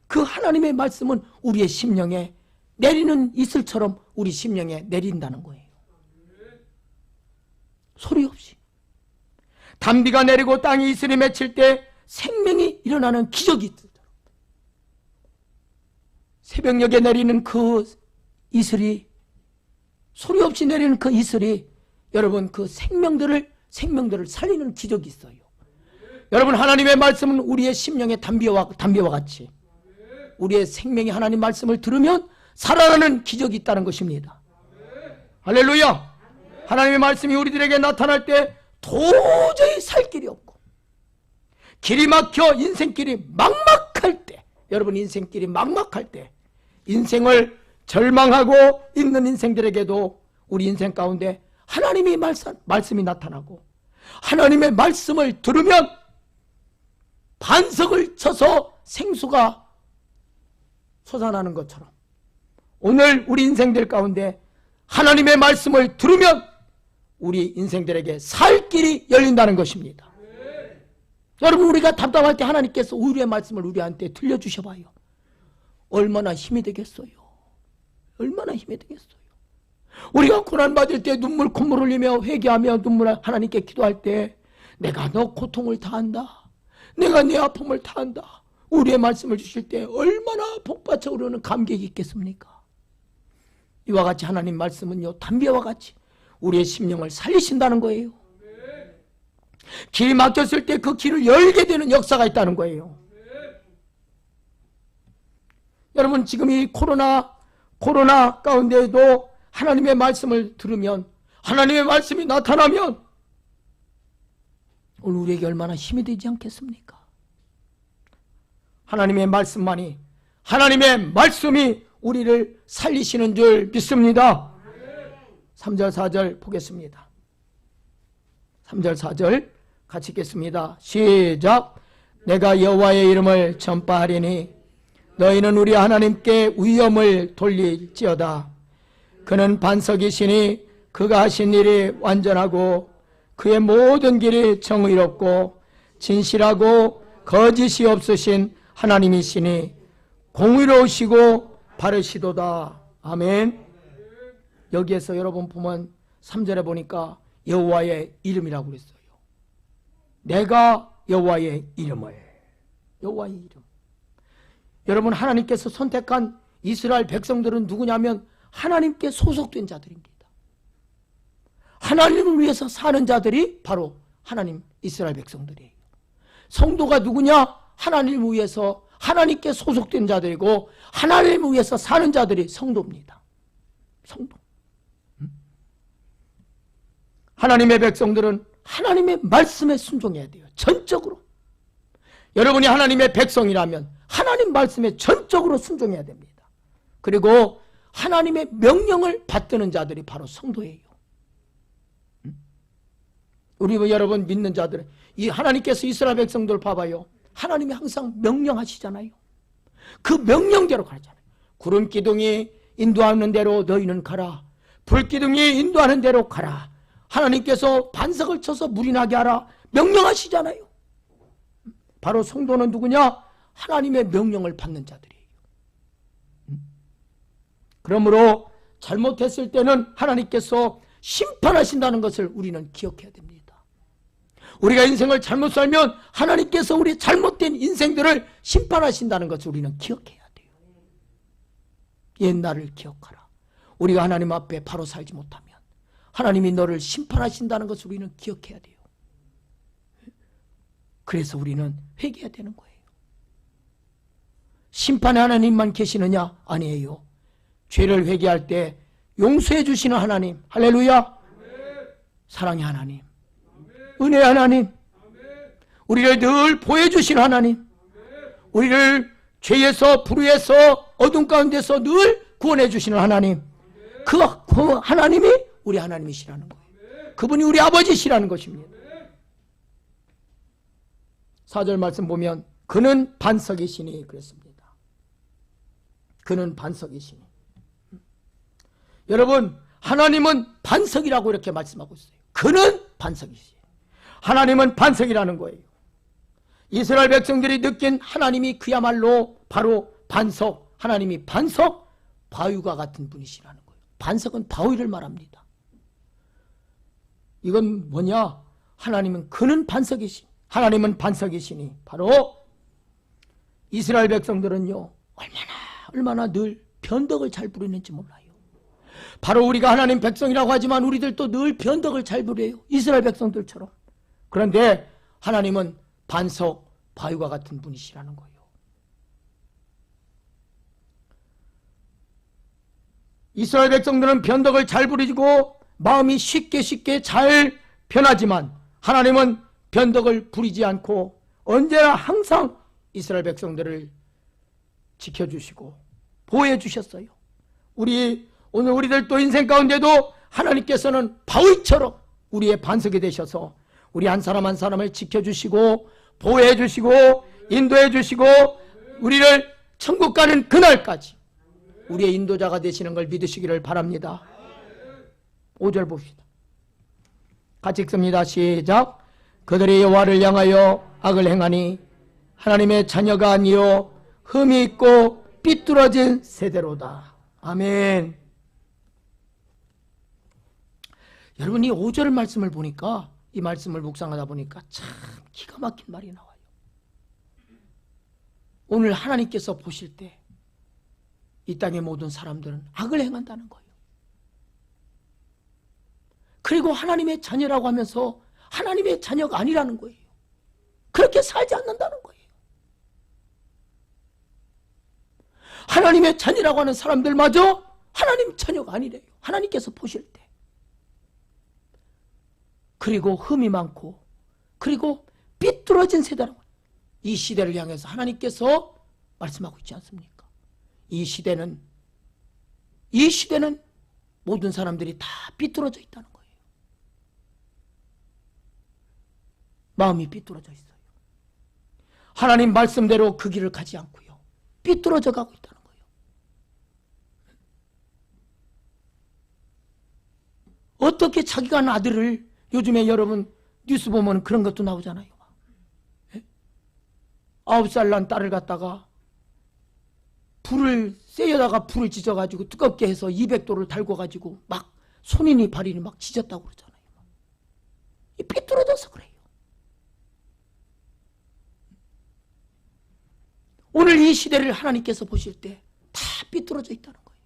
그 하나님의 말씀은 우리의 심령에 내리는 이슬처럼 우리 심령에 내린다는 거예요. 소리 없이. 단비가 내리고 땅이 이슬이 맺힐 때 생명이 일어나는 기적이 있어요. 새벽녘에 내리는 그 이슬이, 소리 없이 내리는 그 이슬이 여러분 그 생명들을 살리는 기적이 있어요. 여러분, 하나님의 말씀은 우리의 심령의 단비와 같이 우리의 생명이 하나님 말씀을 들으면 살아나는 기적이 있다는 것입니다. 할렐루야. 하나님의 말씀이 우리들에게 나타날 때 도저히 살 길이 없고 길이 막혀 인생길이 막막할 때, 여러분 인생길이 막막할 때, 인생을 절망하고 있는 인생들에게도 우리 인생 가운데 하나님의 말씀이 나타나고 하나님의 말씀을 들으면 반석을 쳐서 생수가 솟아나는 것처럼 오늘 우리 인생들 가운데 하나님의 말씀을 들으면 우리 인생들에게 살 길이 열린다는 것입니다. 여러분, 우리가 답답할 때 하나님께서 우리의 말씀을 우리한테 들려주셔봐요. 얼마나 힘이 되겠어요. 얼마나 힘이 되겠어요. 우리가 고난받을 때 눈물 콧물 흘리며 회개하며 하나님께 기도할 때 내가 너 고통을 다한다, 내가 네 아픔을 다한다, 우리의 말씀을 주실 때 얼마나 복받쳐 오르는 감격이 있겠습니까? 이와 같이 하나님 말씀은요, 담배와 같이 우리의 심령을 살리신다는 거예요. 길이 막혔을 때 그 길을 열게 되는 역사가 있다는 거예요. 여러분, 지금 이 코로나 가운데에도 하나님의 말씀을 들으면, 하나님의 말씀이 나타나면 오늘 우리에게 얼마나 힘이 되지 않겠습니까? 하나님의 말씀만이, 하나님의 말씀이 우리를 살리시는 줄 믿습니다. 3절 4절 보겠습니다. 3절 4절 같이 읽겠습니다. 시작. 내가 여호와의 이름을 전파하리니 너희는 우리 하나님께 위엄을 돌릴지어다. 그는 반석이시니 그가 하신 일이 완전하고 그의 모든 길이 정의롭고 진실하고 거짓이 없으신 하나님이시니 공의로우시고 바르시도다. 아멘. 여기에서 여러분 보면 3절에 보니까 여호와의 이름이라고 그랬어요. 내가 여호와의 이름을, 여호와의 이름. 여러분, 하나님께서 선택한 이스라엘 백성들은 누구냐면 하나님께 소속된 자들입니다. 하나님을 위해서 사는 자들이 바로 하나님 이스라엘 백성들이에요. 성도가 누구냐? 하나님을 위해서 하나님께 소속된 자들이고 하나님을 위해서 사는 자들이 성도입니다. 성도. 하나님의 백성들은 하나님의 말씀에 순종해야 돼요. 전적으로. 여러분이 하나님의 백성이라면 하나님 말씀에 전적으로 순종해야 됩니다. 그리고 하나님의 명령을 받드는 자들이 바로 성도예요. 우리 여러분 믿는 자들은 이 하나님께서 이스라엘 백성들 봐봐요. 하나님이 항상 명령하시잖아요. 그 명령대로 가잖아요. 구름 기둥이 인도하는 대로 너희는 가라. 불 기둥이 인도하는 대로 가라. 하나님께서 반석을 쳐서 물이 나게 하라. 명령하시잖아요. 바로 성도는 누구냐? 하나님의 명령을 받는 자들이에요. 그러므로 잘못했을 때는 하나님께서 심판하신다는 것을 우리는 기억해야 됩니다. 우리가 인생을 잘못 살면 하나님께서 우리 잘못된 인생들을 심판하신다는 것을 우리는 기억해야 돼요. 옛날을 기억하라. 우리가 하나님 앞에 바로 살지 못하면 하나님이 너를 심판하신다는 것을 우리는 기억해야 돼요. 그래서 우리는 회개해야 되는 거예요. 심판의 하나님만 계시느냐? 아니에요. 죄를 회개할 때 용서해 주시는 하나님, 할렐루야. 사랑의 하나님, 은혜 하나님, 우리를 늘 보여주신 하나님, 우리를 죄에서 불의에서 어둠 가운데서 늘 구원해 주시는 하나님, 그 하나님이 우리 하나님이시라는 거예요. 그분이 우리 아버지시라는 것입니다. 4절 말씀 보면 그는 반석이시니 그랬습니다. 그는 반석이시니. 여러분, 하나님은 반석이라고 이렇게 말씀하고 있어요. 그는 반석이시니. 하나님은 반석이라는 거예요. 이스라엘 백성들이 느낀 하나님이 그야말로 바로 반석, 하나님이 반석, 바위와 같은 분이시라는 거예요. 반석은 바위를 말합니다. 이건 뭐냐? 하나님은 그는 반석이시니, 하나님은 반석이시니, 바로 이스라엘 백성들은요, 얼마나 늘 변덕을 잘 부리는지 몰라요. 바로 우리가 하나님 백성이라고 하지만 우리들도 늘 변덕을 잘 부려요. 이스라엘 백성들처럼. 그런데 하나님은 반석, 바위와 같은 분이시라는 거예요. 이스라엘 백성들은 변덕을 잘 부리고 마음이 쉽게 잘 변하지만 하나님은 변덕을 부리지 않고 언제나 항상 이스라엘 백성들을 지켜주시고 보호해 주셨어요. 오늘 우리들도 인생 가운데도 하나님께서는 바위처럼 우리의 반석이 되셔서 우리 한 사람 한 사람을 지켜주시고 보호해 주시고 인도해 주시고 우리를 천국 가는 그날까지 우리의 인도자가 되시는 걸 믿으시기를 바랍니다. 5절 봅시다. 같이 읽습니다. 시작. 그들이 여호와를 향하여 악을 행하니 하나님의 자녀가 아니요 흠이 있고 삐뚤어진 세대로다. 아멘. 여러분, 이 5절 말씀을 보니까, 이 말씀을 묵상하다 보니까 참 기가 막힌 말이 나와요. 오늘 하나님께서 보실 때 이 땅의 모든 사람들은 악을 행한다는 거예요. 그리고 하나님의 자녀라고 하면서 하나님의 자녀가 아니라는 거예요. 그렇게 살지 않는다는 거예요. 하나님의 자녀라고 하는 사람들마저 하나님 자녀가 아니래요. 하나님께서 보실 때. 그리고 흠이 많고 그리고 삐뚤어진 세대라고, 이 시대를 향해서 하나님께서 말씀하고 있지 않습니까? 이 시대는 모든 사람들이 다 삐뚤어져 있다는 거예요. 마음이 삐뚤어져 있어요. 하나님 말씀대로 그 길을 가지 않고요, 삐뚤어져 가고 있다는 거예요. 어떻게 자기가 난 아들을, 요즘에 여러분 뉴스 보면 그런 것도 나오잖아요. 9살 난 딸을 갖다가 쇠에다가 불을 지져가지고 뜨겁게 해서 200도를 달궈가지고 막 손이니 발이니 막 지졌다고 그러잖아요. 삐뚤어져서 그래요. 오늘 이 시대를 하나님께서 보실 때 다 삐뚤어져 있다는 거예요.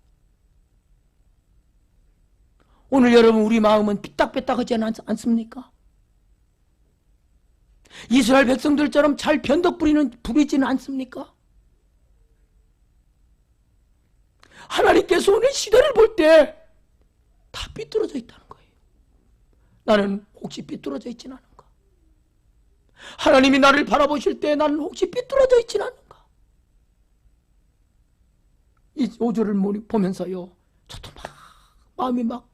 오늘 여러분, 우리 마음은 삐딱삐딱하지 않습니까? 이스라엘 백성들처럼 잘 변덕 부리지는 않습니까? 하나님께서 오늘 시대를 볼 때 다 삐뚤어져 있다는 거예요. 나는 혹시 삐뚤어져 있지는 않은가? 하나님이 나를 바라보실 때 나는 혹시 삐뚤어져 있지는 않은가? 이 5절을 보면서요, 저도 막 마음이 막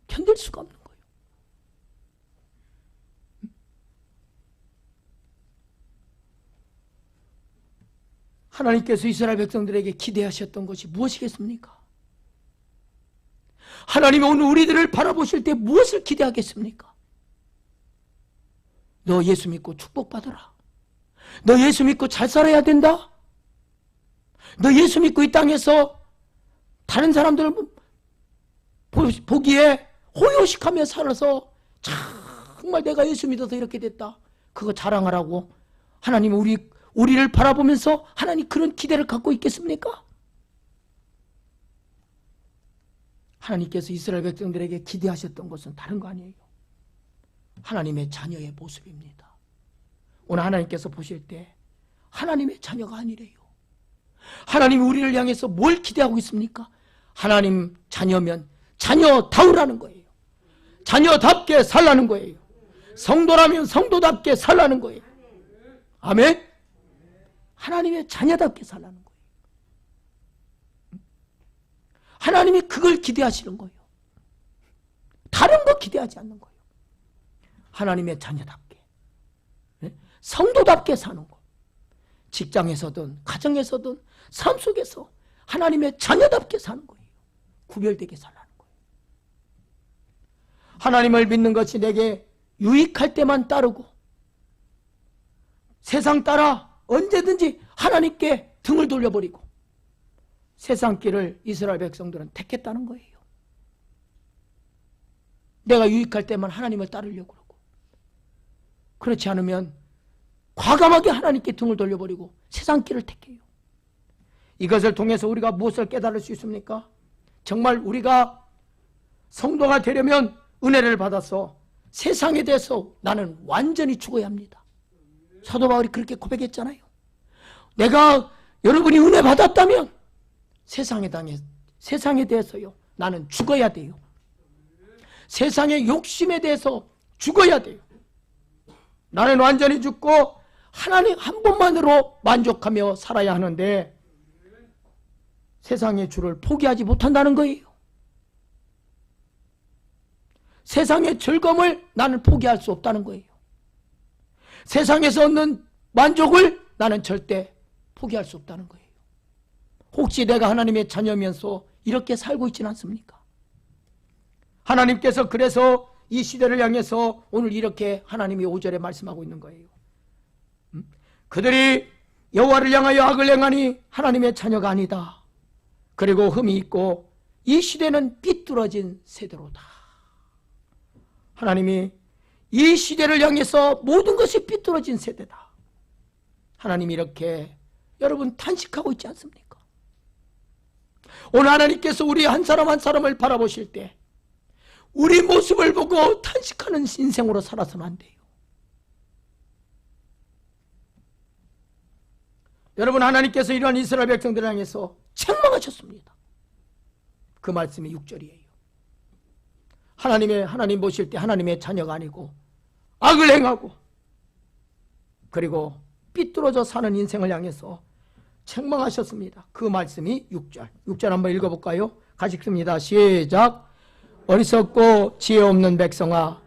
견딜 수가 없는 거예요. 하나님께서 이스라엘 백성들에게 기대하셨던 것이 무엇이겠습니까? 하나님이 오늘 우리들을 바라보실 때 무엇을 기대하겠습니까? 너 예수 믿고 축복받아라. 너 예수 믿고 잘 살아야 된다. 너 예수 믿고 이 땅에서 다른 사람들 보기에 호요식하며 살아서 정말 내가 예수 믿어서 이렇게 됐다, 그거 자랑하라고 하나님이 우리를 바라보면서 하나님 그런 기대를 갖고 있겠습니까? 하나님께서 이스라엘 백성들에게 기대하셨던 것은 다른 거 아니에요. 하나님의 자녀의 모습입니다. 오늘 하나님께서 보실 때 하나님의 자녀가 아니래요. 하나님이 우리를 향해서 뭘 기대하고 있습니까? 하나님 자녀면 자녀다우라는 거예요. 자녀답게 살라는 거예요. 성도라면 성도답게 살라는 거예요. 아멘? 하나님의 자녀답게 살라는 거예요. 하나님이 그걸 기대하시는 거예요. 다른 거 기대하지 않는 거예요. 하나님의 자녀답게, 성도답게 사는 거. 직장에서든 가정에서든 삶 속에서 하나님의 자녀답게 사는 거예요. 구별되게 살라는 거예요. 하나님을 믿는 것이 내게 유익할 때만 따르고 세상 따라 언제든지 하나님께 등을 돌려버리고 세상 길을 이스라엘 백성들은 택했다는 거예요. 내가 유익할 때만 하나님을 따르려고 그러고, 그렇지 않으면 과감하게 하나님께 등을 돌려버리고 세상 길을 택해요. 이것을 통해서 우리가 무엇을 깨달을 수 있습니까? 정말 우리가 성도가 되려면 은혜를 받아서 세상에 대해서 나는 완전히 죽어야 합니다. 사도 바울이 그렇게 고백했잖아요. 내가 여러분이 은혜 받았다면 세상에 대해서요 나는 죽어야 돼요. 세상의 욕심에 대해서 죽어야 돼요. 나는 완전히 죽고 하나님 한 분만으로 만족하며 살아야 하는데 세상의 주를 포기하지 못한다는 거예요. 세상의 즐거움을 나는 포기할 수 없다는 거예요. 세상에서 얻는 만족을 나는 절대 포기할 수 없다는 거예요. 혹시 내가 하나님의 자녀면서 이렇게 살고 있지는 않습니까? 하나님께서 그래서 이 시대를 향해서 오늘 이렇게 하나님이 5절에 말씀하고 있는 거예요. 그들이 여호와를 향하여 악을 행하니 하나님의 자녀가 아니다. 그리고 흠이 있고 이 시대는 삐뚤어진 세대로다. 하나님이 이 시대를 향해서 모든 것이 삐뚤어진 세대다. 하나님이 이렇게 여러분 탄식하고 있지 않습니까? 오늘 하나님께서 우리 한 사람 한 사람을 바라보실 때 우리 모습을 보고 탄식하는 인생으로 살아서는 안 돼요. 여러분, 하나님께서 이러한 이스라엘 백성들을 향해서 책망하셨습니다. 그 말씀이 6절이에요. 하나님 보실 때 하나님의 자녀가 아니고 악을 행하고 그리고 삐뚤어져 사는 인생을 향해서 책망하셨습니다. 그 말씀이 6절. 6절 한번 읽어볼까요? 같이 읽습니다. 시작. 어리석고 지혜 없는 백성아,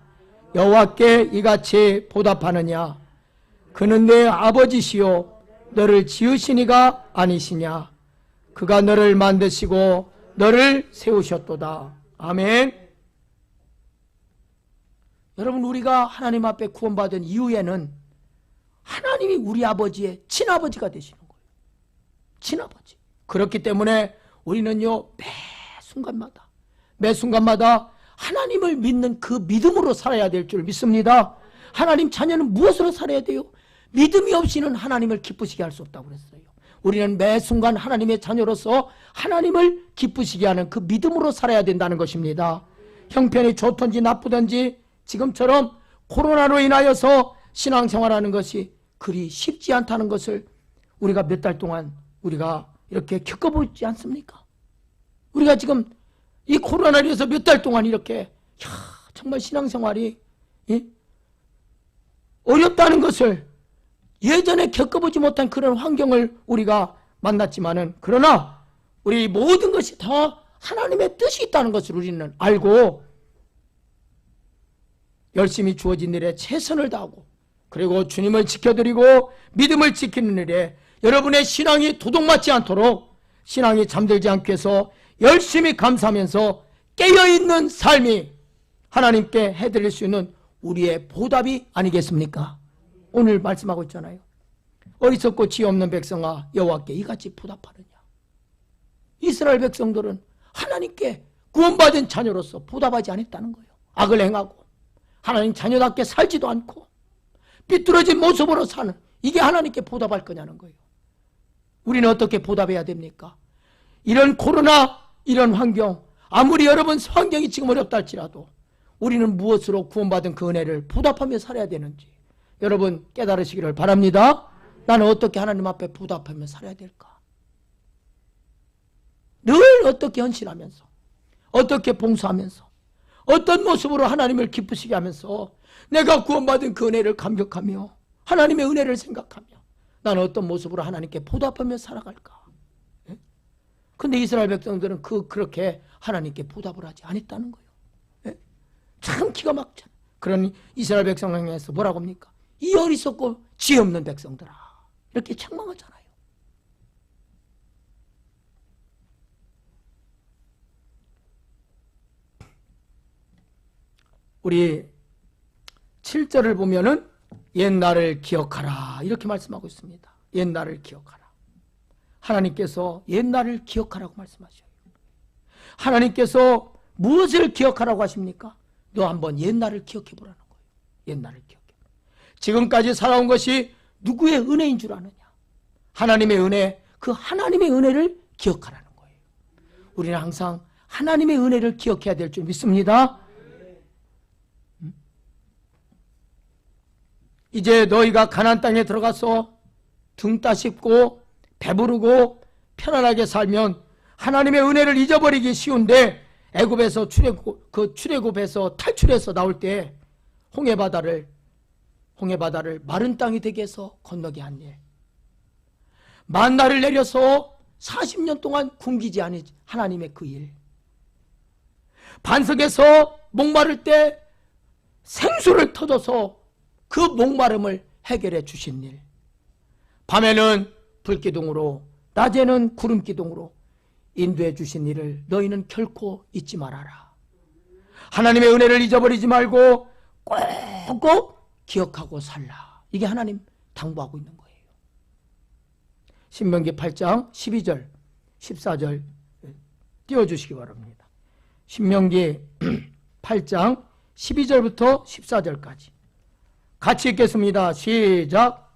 여호와께 이같이 보답하느냐? 그는 내 아버지시요 너를 지으시니가 아니시냐? 그가 너를 만드시고 너를 세우셨도다. 아멘. 여러분, 우리가 하나님 앞에 구원받은 이후에는 하나님이 우리 아버지의 친아버지가 되시는 거예요. 친아버지. 그렇기 때문에 우리는요 매 순간마다 하나님을 믿는 그 믿음으로 살아야 될 줄 믿습니다. 하나님 자녀는 무엇으로 살아야 돼요? 믿음이 없이는 하나님을 기쁘시게 할 수 없다고 그랬어요. 우리는 매 순간 하나님의 자녀로서 하나님을 기쁘시게 하는 그 믿음으로 살아야 된다는 것입니다. 형편이 좋든지 나쁘든지 지금처럼 코로나로 인하여서 신앙생활하는 것이 그리 쉽지 않다는 것을 우리가 몇 달 동안 우리가 이렇게 겪어보지 않습니까? 우리가 지금 이 코로나로 인해서 몇 달 동안 이렇게 정말 신앙생활이 어렵다는 것을 예전에 겪어보지 못한 그런 환경을 우리가 만났지만은, 그러나 우리 모든 것이 다 하나님의 뜻이 있다는 것을 우리는 알고 열심히 주어진 일에 최선을 다하고 그리고 주님을 지켜드리고 믿음을 지키는 일에 여러분의 신앙이 도둑맞지 않도록, 신앙이 잠들지 않게 해서 열심히 감사하면서 깨어있는 삶이 하나님께 해드릴 수 있는 우리의 보답이 아니겠습니까? 오늘 말씀하고 있잖아요. 어리석고 지혜 없는 백성아, 여호와께 이같이 보답하느냐? 이스라엘 백성들은 하나님께 구원받은 자녀로서 보답하지 않았다는 거예요. 악을 행하고 하나님 자녀답게 살지도 않고 삐뚤어진 모습으로 사는, 이게 하나님께 보답할 거냐는 거예요. 우리는 어떻게 보답해야 됩니까? 이런 코로나, 이런 환경, 아무리 여러분 환경이 지금 어렵다 할지라도 우리는 무엇으로 구원받은 그 은혜를 보답하며 살아야 되는지 여러분 깨달으시기를 바랍니다. 나는 어떻게 하나님 앞에 보답하며 살아야 될까? 늘 어떻게 헌신하면서, 어떻게 봉사하면서, 어떤 모습으로 하나님을 기쁘시게 하면서 내가 구원받은 그 은혜를 감격하며 하나님의 은혜를 생각하며 나는 어떤 모습으로 하나님께 보답하며 살아갈까? 근데 이스라엘 백성들은 그렇게 하나님께 보답을 하지 않았다는 거예요. 참 기가 막혀. 그런 이스라엘 백성을 향해서 뭐라고 합니까? 이 어리석고 지혜 없는 백성들아, 이렇게 책망하잖아요. 우리 7절을 보면은 옛날을 기억하라 이렇게 말씀하고 있습니다. 옛날을 기억하라. 하나님께서 옛날을 기억하라고 말씀하셔요. 하나님께서 무엇을 기억하라고 하십니까? 너 한번 옛날을 기억해 보라는 거예요. 옛날을 기억해. 지금까지 살아온 것이 누구의 은혜인 줄 아느냐? 하나님의 은혜, 그 하나님의 은혜를 기억하라는 거예요. 우리는 항상 하나님의 은혜를 기억해야 될 줄 믿습니다. 이제 너희가 가나안 땅에 들어가서 등 따십고 배부르고 편안하게 살면 하나님의 은혜를 잊어버리기 쉬운데, 애굽에서 출애굽에서 탈출해서 나올 때 홍해바다를 마른 땅이 되게 해서 건너게 한 일, 만나를 내려서 40년 동안 굶기지 않은 하나님의 그 일, 반석에서 목마를 때 생수를 터져서 그 목마름을 해결해 주신 일, 밤에는 불기둥으로 낮에는 구름기둥으로 인도해 주신 일을 너희는 결코 잊지 말아라. 하나님의 은혜를 잊어버리지 말고 꼭꼭 기억하고 살라. 이게 하나님 당부하고 있는 거예요. 신명기 8장 12절 14절 띄워주시기 바랍니다. 신명기 8장 12절부터 14절까지 같이 읽겠습니다. 시작.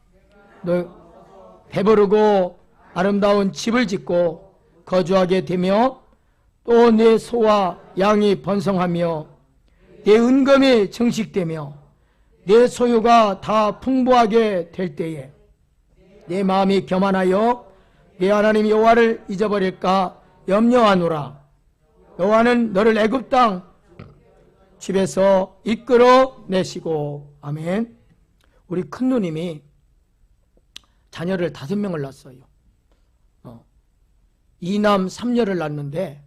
너 배부르고 아름다운 집을 짓고 거주하게 되며 또 내 소와 양이 번성하며 내 은금이 증식되며 내 소유가 다 풍부하게 될 때에 내 마음이 교만하여 내 하나님 여호와를 잊어버릴까 염려하노라. 여호와는 너를 애굽 땅 집에서 이끌어 내시고. 아멘. 우리 큰 누님이 자녀를 5명을 낳았어요. 2남 3녀를 낳았는데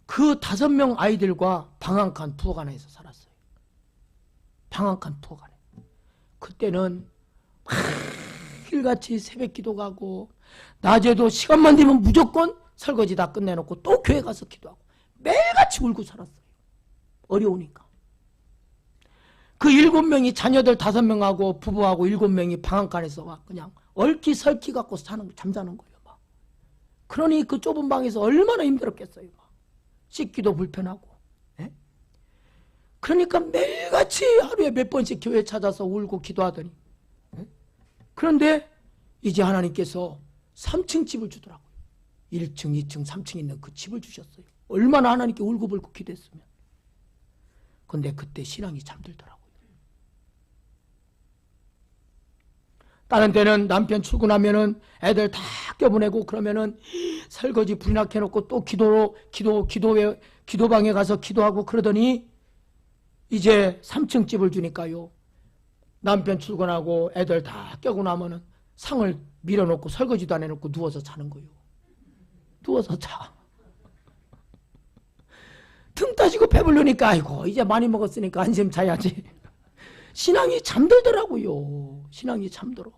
그 5명 아이들과 방 한 칸 부엌 안에서 살았어요. 방 한 칸 부엌 안에. 그때는 매일같이 새벽 기도 가고 낮에도 시간만 되면 무조건 설거지 다 끝내놓고 또 교회 가서 기도하고 매일같이 울고 살았어요. 어려우니까. 그 7명이 자녀들 5명하고 부부하고 7명이 방 한 칸에서 그냥 얼기설기 갖고 잠자는 거예요. 막. 그러니 그 좁은 방에서 얼마나 힘들었겠어요. 막. 씻기도 불편하고. 예? 그러니까 매일같이 하루에 몇 번씩 교회 찾아서 울고 기도하더니. 예? 그런데 이제 하나님께서 3층 집을 주더라고요. 1층, 2층, 3층 있는 그 집을 주셨어요. 얼마나 하나님께 울고불고 기도했으면. 근데 그때 신앙이 잠들더라고요. 다른 때는 남편 출근하면은 애들 다 껴보내고 그러면은 설거지 불이나 켜놓고 또 기도방에 가서 기도하고 그러더니 이제 3층 집을 주니까요. 남편 출근하고 애들 다 껴고 나면은 상을 밀어놓고 설거지도 안 해놓고 누워서 자는 거예요. 누워서 자. 등 따지고 배부르니까 아이고 이제 많이 먹었으니까 안심 자야지. 신앙이 잠들더라고요. 신앙이 잠들어.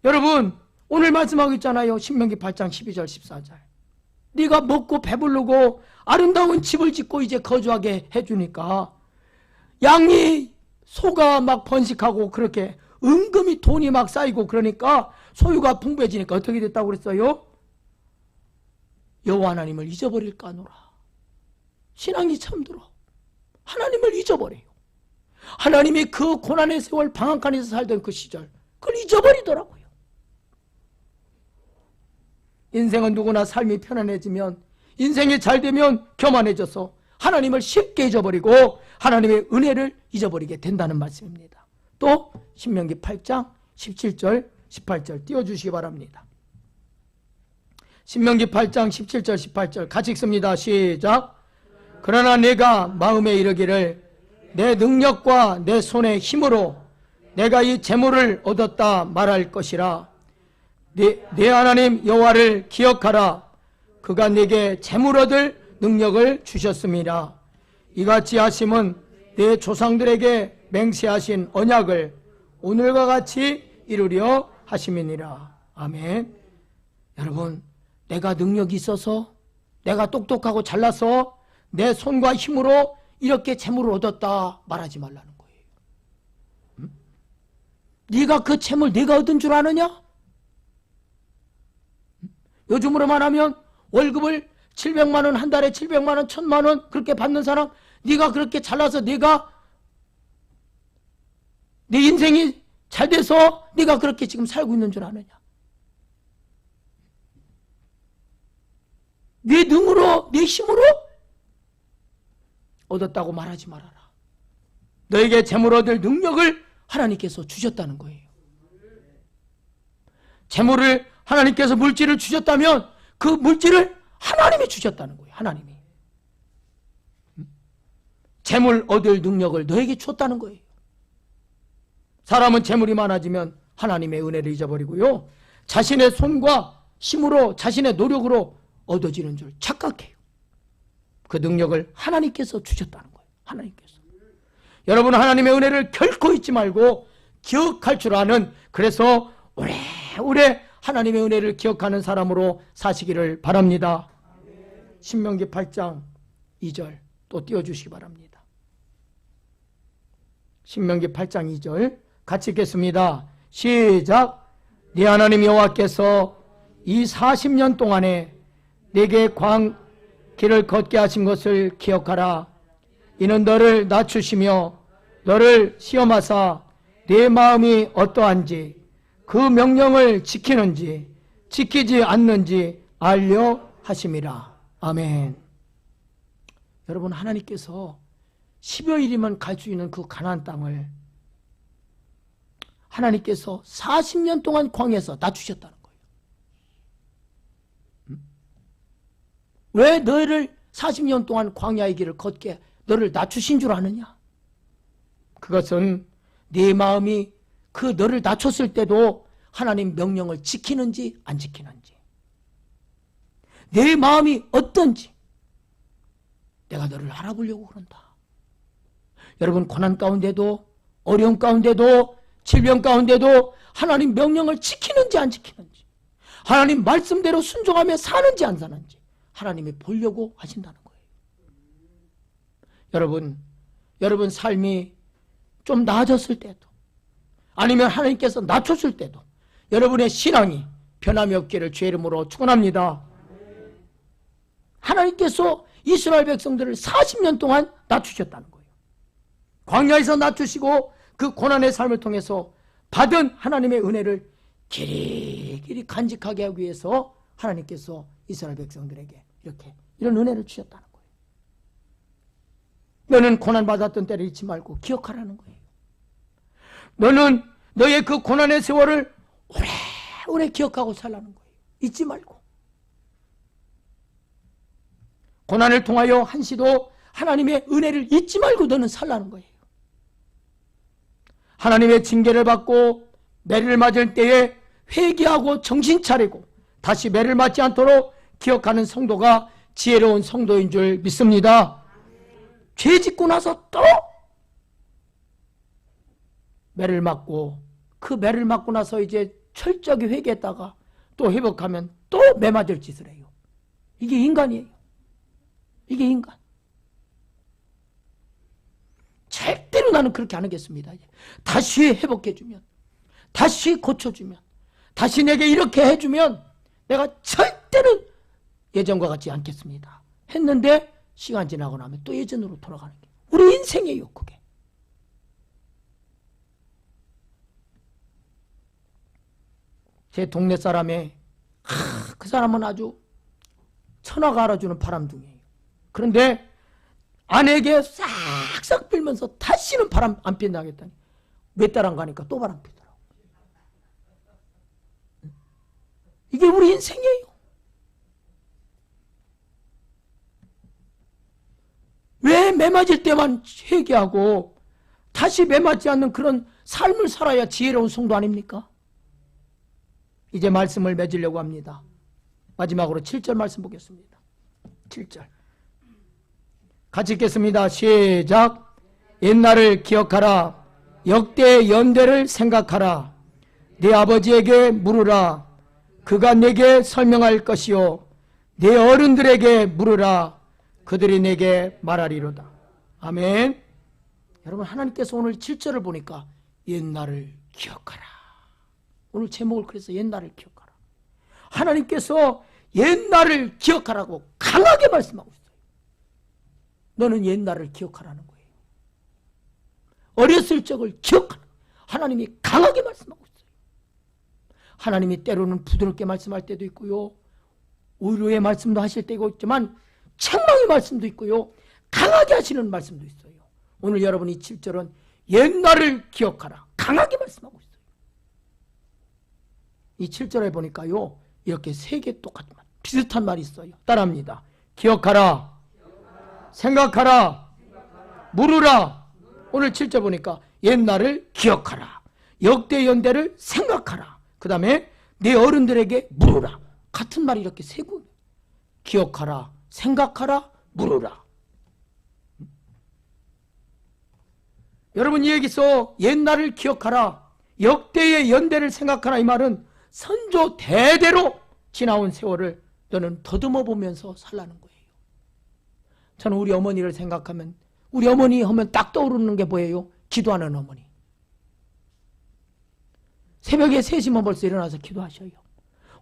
여러분 오늘 말씀하고 있잖아요. 신명기 8장 12절 14절. 네가 먹고 배부르고 아름다운 집을 짓고 이제 거주하게 해주니까 양이 소가 막 번식하고 그렇게 은금이 돈이 막 쌓이고 그러니까 소유가 풍부해지니까 어떻게 됐다고 그랬어요? 여호와 하나님을 잊어버릴까 하노라. 신앙이 잠들어. 하나님을 잊어버려요. 하나님이 그 고난의 세월 방 한 칸에서 살던 그 시절 그걸 잊어버리더라고요. 인생은 누구나 삶이 편안해지면 인생이 잘 되면 교만해져서 하나님을 쉽게 잊어버리고 하나님의 은혜를 잊어버리게 된다는 말씀입니다. 또 신명기 8장 17절 18절 띄워주시기 바랍니다. 신명기 8장 17절 18절 같이 읽습니다. 시작. 그러나 내가 마음에 이르기를 내 능력과 내 손의 힘으로 내가 이 재물을 얻었다 말할 것이라. 내 하나님 여호와를 기억하라. 그가 내게 재물 얻을 능력을 주셨습니다. 이같이 하심은 내 조상들에게 맹세하신 언약을 오늘과 같이 이루려 하심이니라. 아멘. 여러분, 내가 능력이 있어서, 내가 똑똑하고 잘나서 내 손과 힘으로 이렇게 재물을 얻었다 말하지 말라는 거예요. 응? 네가 그 재물 네가 얻은 줄 아느냐? 응? 요즘으로 말하면 월급을 700만 원, 한 달에 700만 원, 1000만 원 그렇게 받는 사람, 네가 그렇게 잘나서 네가 네 인생이 잘 돼서 네가 그렇게 지금 살고 있는 줄 아느냐? 네 능으로, 네 힘으로 얻었다고 말하지 말아라. 너에게 재물 얻을 능력을 하나님께서 주셨다는 거예요. 재물을 하나님께서 물질을 주셨다면 그 물질을 하나님이 주셨다는 거예요. 하나님이. 재물 얻을 능력을 너에게 줬다는 거예요. 사람은 재물이 많아지면 하나님의 은혜를 잊어버리고요. 자신의 손과 힘으로, 자신의 노력으로 얻어지는 줄 착각해요. 그 능력을 하나님께서 주셨다는 거예요. 하나님께서. 여러분, 하나님의 은혜를 결코 잊지 말고 기억할 줄 아는, 그래서 오래오래 하나님의 은혜를 기억하는 사람으로 사시기를 바랍니다. 신명기 8장 2절 또 띄워주시기 바랍니다. 신명기 8장 2절 같이 읽겠습니다. 시작. 네 하나님 여호와께서 이 40년 동안에 내게 길을 걷게 하신 것을 기억하라. 이는 너를 낮추시며 너를 시험하사 네 마음이 어떠한지 그 명령을 지키는지 지키지 않는지 알려 하심이라. 아멘. 여러분, 하나님께서 10여일이면 갈 수 있는 그 가나안 땅을 하나님께서 40년 동안 광야에서 낮추셨다는 거예요. 왜 너를 40년 동안 광야의 길을 걷게 너를 낮추신 줄 아느냐? 그것은 네 마음이 그 너를 낮췄을 때도 하나님 명령을 지키는지 안 지키는지, 내 마음이 어떤지 내가 너를 알아보려고 그런다. 여러분, 고난 가운데도, 어려움 가운데도, 질병 가운데도 하나님 명령을 지키는지 안 지키는지, 하나님 말씀대로 순종하며 사는지 안 사는지 하나님이 보려고 하신다는 거예요. 여러분 삶이 좀 나아졌을 때도, 아니면 하나님께서 낮췄을 때도 여러분의 신앙이 변함이 없기를 주의 이름으로 축원합니다. 하나님께서 이스라엘 백성들을 40년 동안 낮추셨다는 거예요. 광야에서 낮추시고 그 고난의 삶을 통해서 받은 하나님의 은혜를 길이길이 간직하게 하기 위해서 하나님께서 이스라엘 백성들에게 이런 은혜를 주셨다는 거예요. 너는 고난받았던 때를 잊지 말고 기억하라는 거예요. 너는 너의 그 고난의 세월을 오래오래 기억하고 살라는 거예요. 잊지 말고. 고난을 통하여 한시도 하나님의 은혜를 잊지 말고 너는 살라는 거예요. 하나님의 징계를 받고 매를 맞을 때에 회개하고 정신 차리고 다시 매를 맞지 않도록 기억하는 성도가 지혜로운 성도인 줄 믿습니다. 죄 짓고 나서 또 매를 맞고, 그 매를 맞고 나서 이제 철저하게 회개했다가 또 회복하면 또 매 맞을 짓을 해요. 이게 인간이에요. 이게 인간. 절대로 나는 그렇게 안 하겠습니다. 다시 회복해주면, 다시 고쳐주면, 다시 내게 이렇게 해주면 내가 절대로 예전과 같지 않겠습니다. 했는데 시간 지나고 나면 또 예전으로 돌아가는 게 우리 인생이에요. 그게. 제 동네 사람의 그 사람은 아주 천하가 알아주는 바람둥이에요. 그런데 아내에게 싹싹 빌면서 다시는 바람 안 핀다 하겠다니 몇 달 안 가니까 또 바람 피더라고. 이게 우리 인생이에요. 왜 매맞을 때만 회개하고 다시 매맞지 않는 그런 삶을 살아야 지혜로운 성도 아닙니까? 이제 말씀을 맺으려고 합니다. 마지막으로 7절 말씀 보겠습니다. 7절 같이 읽겠습니다. 시작. 옛날을 기억하라. 역대의 연대를 생각하라. 네 아버지에게 물으라. 그가 내게 설명할 것이요 네 어른들에게 물으라. 그들이 내게 말하리로다. 아멘. 여러분, 하나님께서 오늘 7절을 보니까 옛날을 기억하라. 오늘 제목을 그래서 옛날을 기억하라. 하나님께서 옛날을 기억하라고 강하게 말씀하고 있어요. 너는 옛날을 기억하라는 거예요. 어렸을 적을 기억하라. 하나님이 강하게 말씀하고 있어요. 하나님이 때로는 부드럽게 말씀할 때도 있고요, 위로의 말씀도 하실 때가 있지만 책망의 말씀도 있고요, 강하게 하시는 말씀도 있어요. 오늘 여러분 이 7절은 옛날을 기억하라 강하게 말씀하고 있어요. 이 7절에 보니까요, 이렇게 세 개 똑같은 말, 비슷한 말이 있어요. 따라합니다. 기억하라, 생각하라, 물으라. 오늘 7절 보니까 옛날을 기억하라, 역대 연대를 생각하라, 그 다음에 내 어른들에게 물으라. 같은 말이 이렇게 세 군. 기억하라, 생각하라, 물으라. 여러분, 이 얘기서 옛날을 기억하라, 역대의 연대를 생각하라, 이 말은 선조 대대로 지나온 세월을 너는 더듬어 보면서 살라는 거예요. 저는 우리 어머니를 생각하면, 우리 어머니 하면 딱 떠오르는 게 뭐예요? 기도하는 어머니. 새벽에 3시면 벌써 일어나서 기도하셔요.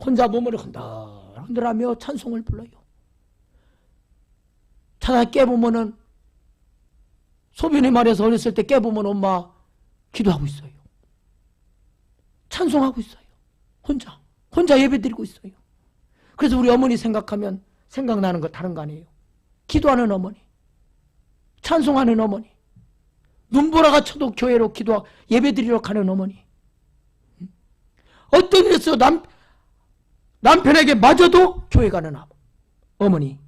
혼자 몸을 흔들하며 찬송을 불러요. 자다 깨보면은, 소변이 말해서 어렸을 때 깨보면 엄마 기도하고 있어요. 찬송하고 있어요. 혼자 예배 드리고 있어요. 그래서 우리 어머니 생각하면 생각나는 거 다른 거 아니에요. 기도하는 어머니, 찬송하는 어머니, 눈보라가 쳐도 교회로 예배 드리러 가는 어머니, 어떤 일에서 남편에게 맞아도 교회 가는 어머니.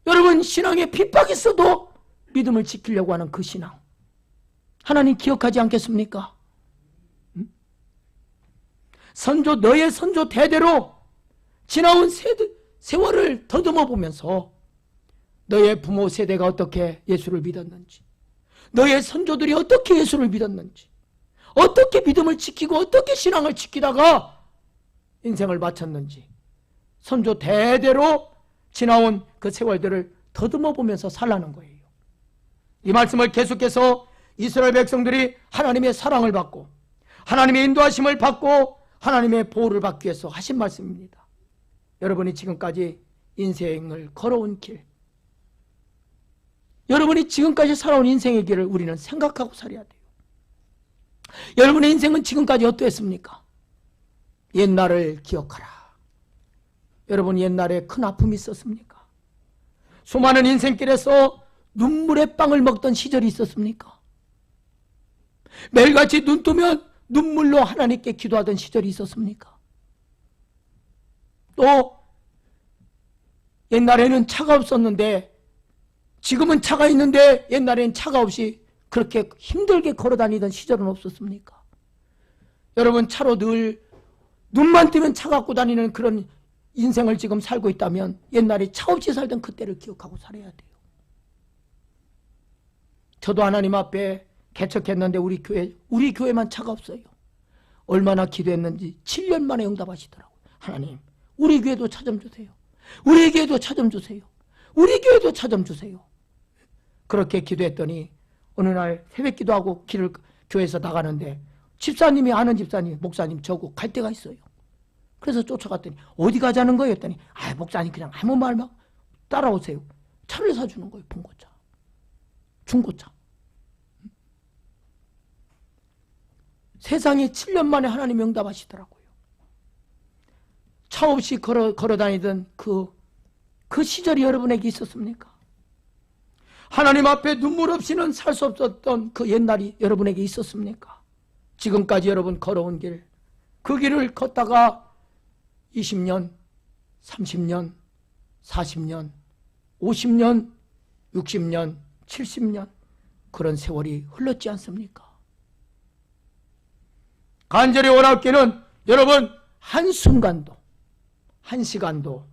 여러분, 신앙에 핍박이 있어도 믿음을 지키려고 하는 그 신앙, 하나님 기억하지 않겠습니까? 너의 선조 대대로 지나온 세월을 더듬어 보면서 너의 부모 세대가 어떻게 예수를 믿었는지, 너의 선조들이 어떻게 예수를 믿었는지, 어떻게 믿음을 지키고 어떻게 신앙을 지키다가 인생을 마쳤는지, 선조 대대로 지나온 그 세월들을 더듬어 보면서 살라는 거예요. 이 말씀을 계속해서 이스라엘 백성들이 하나님의 사랑을 받고 하나님의 인도하심을 받고 하나님의 보호를 받기 위해서 하신 말씀입니다. 여러분이 지금까지 인생을 걸어온 길, 여러분이 지금까지 살아온 인생의 길을 우리는 생각하고 살아야 돼요. 여러분의 인생은 지금까지 어떠했습니까? 옛날을 기억하라. 여러분, 옛날에 큰 아픔이 있었습니까? 수많은 인생길에서 눈물의 빵을 먹던 시절이 있었습니까? 매일같이 눈 뜨면 눈물로 하나님께 기도하던 시절이 있었습니까? 또 옛날에는 차가 없었는데, 지금은 차가 있는데 옛날에는 차가 없이 그렇게 힘들게 걸어다니던 시절은 없었습니까? 여러분, 차로 늘 눈만 뜨면 차 갖고 다니는 그런 인생을 지금 살고 있다면 옛날에 차 없이 살던 그때를 기억하고 살아야 돼요. 저도 하나님 앞에 개척했는데 우리 교회만 차가 없어요. 얼마나 기도했는지 7년 만에 응답하시더라고요. 하나님, 우리 교회도 차 좀 주세요. 우리 교회도 차 좀 주세요. 우리 교회도 차 좀 주세요. 그렇게 기도했더니 어느 날 새벽 기도하고 교회에서 나가는데 집사님이, 아는 집사님, 목사님 저고 갈 데가 있어요. 그래서 쫓아갔더니 어디 가자는 거예요? 했더니 목사님 그냥 아무 말만 따라오세요. 차를 사주는 거예요. 봉고차, 중고차. 세상에 7년 만에 하나님 응답하시더라고요. 차 없이 걸어다니던 그 시절이 여러분에게 있었습니까? 하나님 앞에 눈물 없이는 살 수 없었던 그 옛날이 여러분에게 있었습니까? 지금까지 여러분 걸어온 길, 그 길을 걷다가 20년, 30년, 40년, 50년, 60년, 70년 그런 세월이 흘렀지 않습니까? 간절히 원하기는 여러분 한순간도, 한 시간도,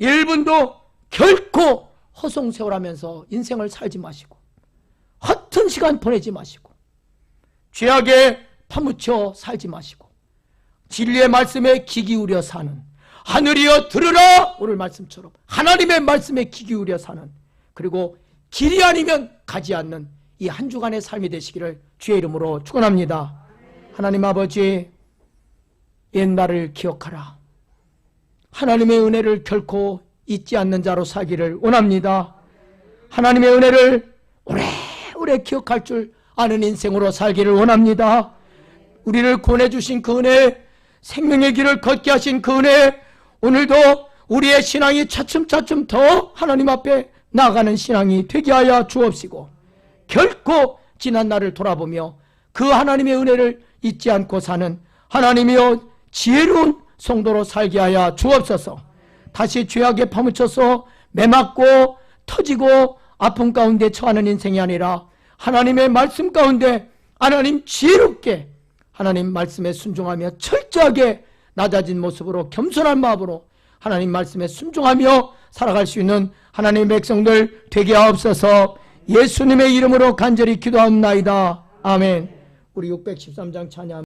1분도 결코 허송세월하면서 인생을 살지 마시고 허튼 시간 보내지 마시고 죄악에 파묻혀 살지 마시고 진리의 말씀에 귀 기울여 사는, 하늘이여 들으라 오늘 말씀처럼 하나님의 말씀에 귀 기울여 사는, 그리고 길이 아니면 가지 않는 이 한 주간의 삶이 되시기를 주의 이름으로 축원합니다. 하나님 아버지, 옛날을 기억하라. 하나님의 은혜를 결코 잊지 않는 자로 살기를 원합니다. 하나님의 은혜를 오래오래 기억할 줄 아는 인생으로 살기를 원합니다. 우리를 구원해주신 그 은혜, 생명의 길을 걷게 하신 그 은혜, 오늘도 우리의 신앙이 차츰차츰 더 하나님 앞에 나아가는 신앙이 되게 하여 주옵시고, 결코 지난 날을 돌아보며 그 하나님의 은혜를 잊지 않고 사는 하나님이여 지혜로운 성도로 살게 하여 주옵소서. 다시 죄악에 파묻혀서 매맞고 터지고 아픔 가운데 처하는 인생이 아니라 하나님의 말씀 가운데 하나님 지혜롭게 하나님 말씀에 순종하며 철저하게 낮아진 모습으로 겸손한 마음으로 하나님 말씀에 순종하며 살아갈 수 있는 하나님의 백성들 되게 하옵소서. 예수님의 이름으로 간절히 기도하옵나이다. 아멘. 우리 613장 찬양.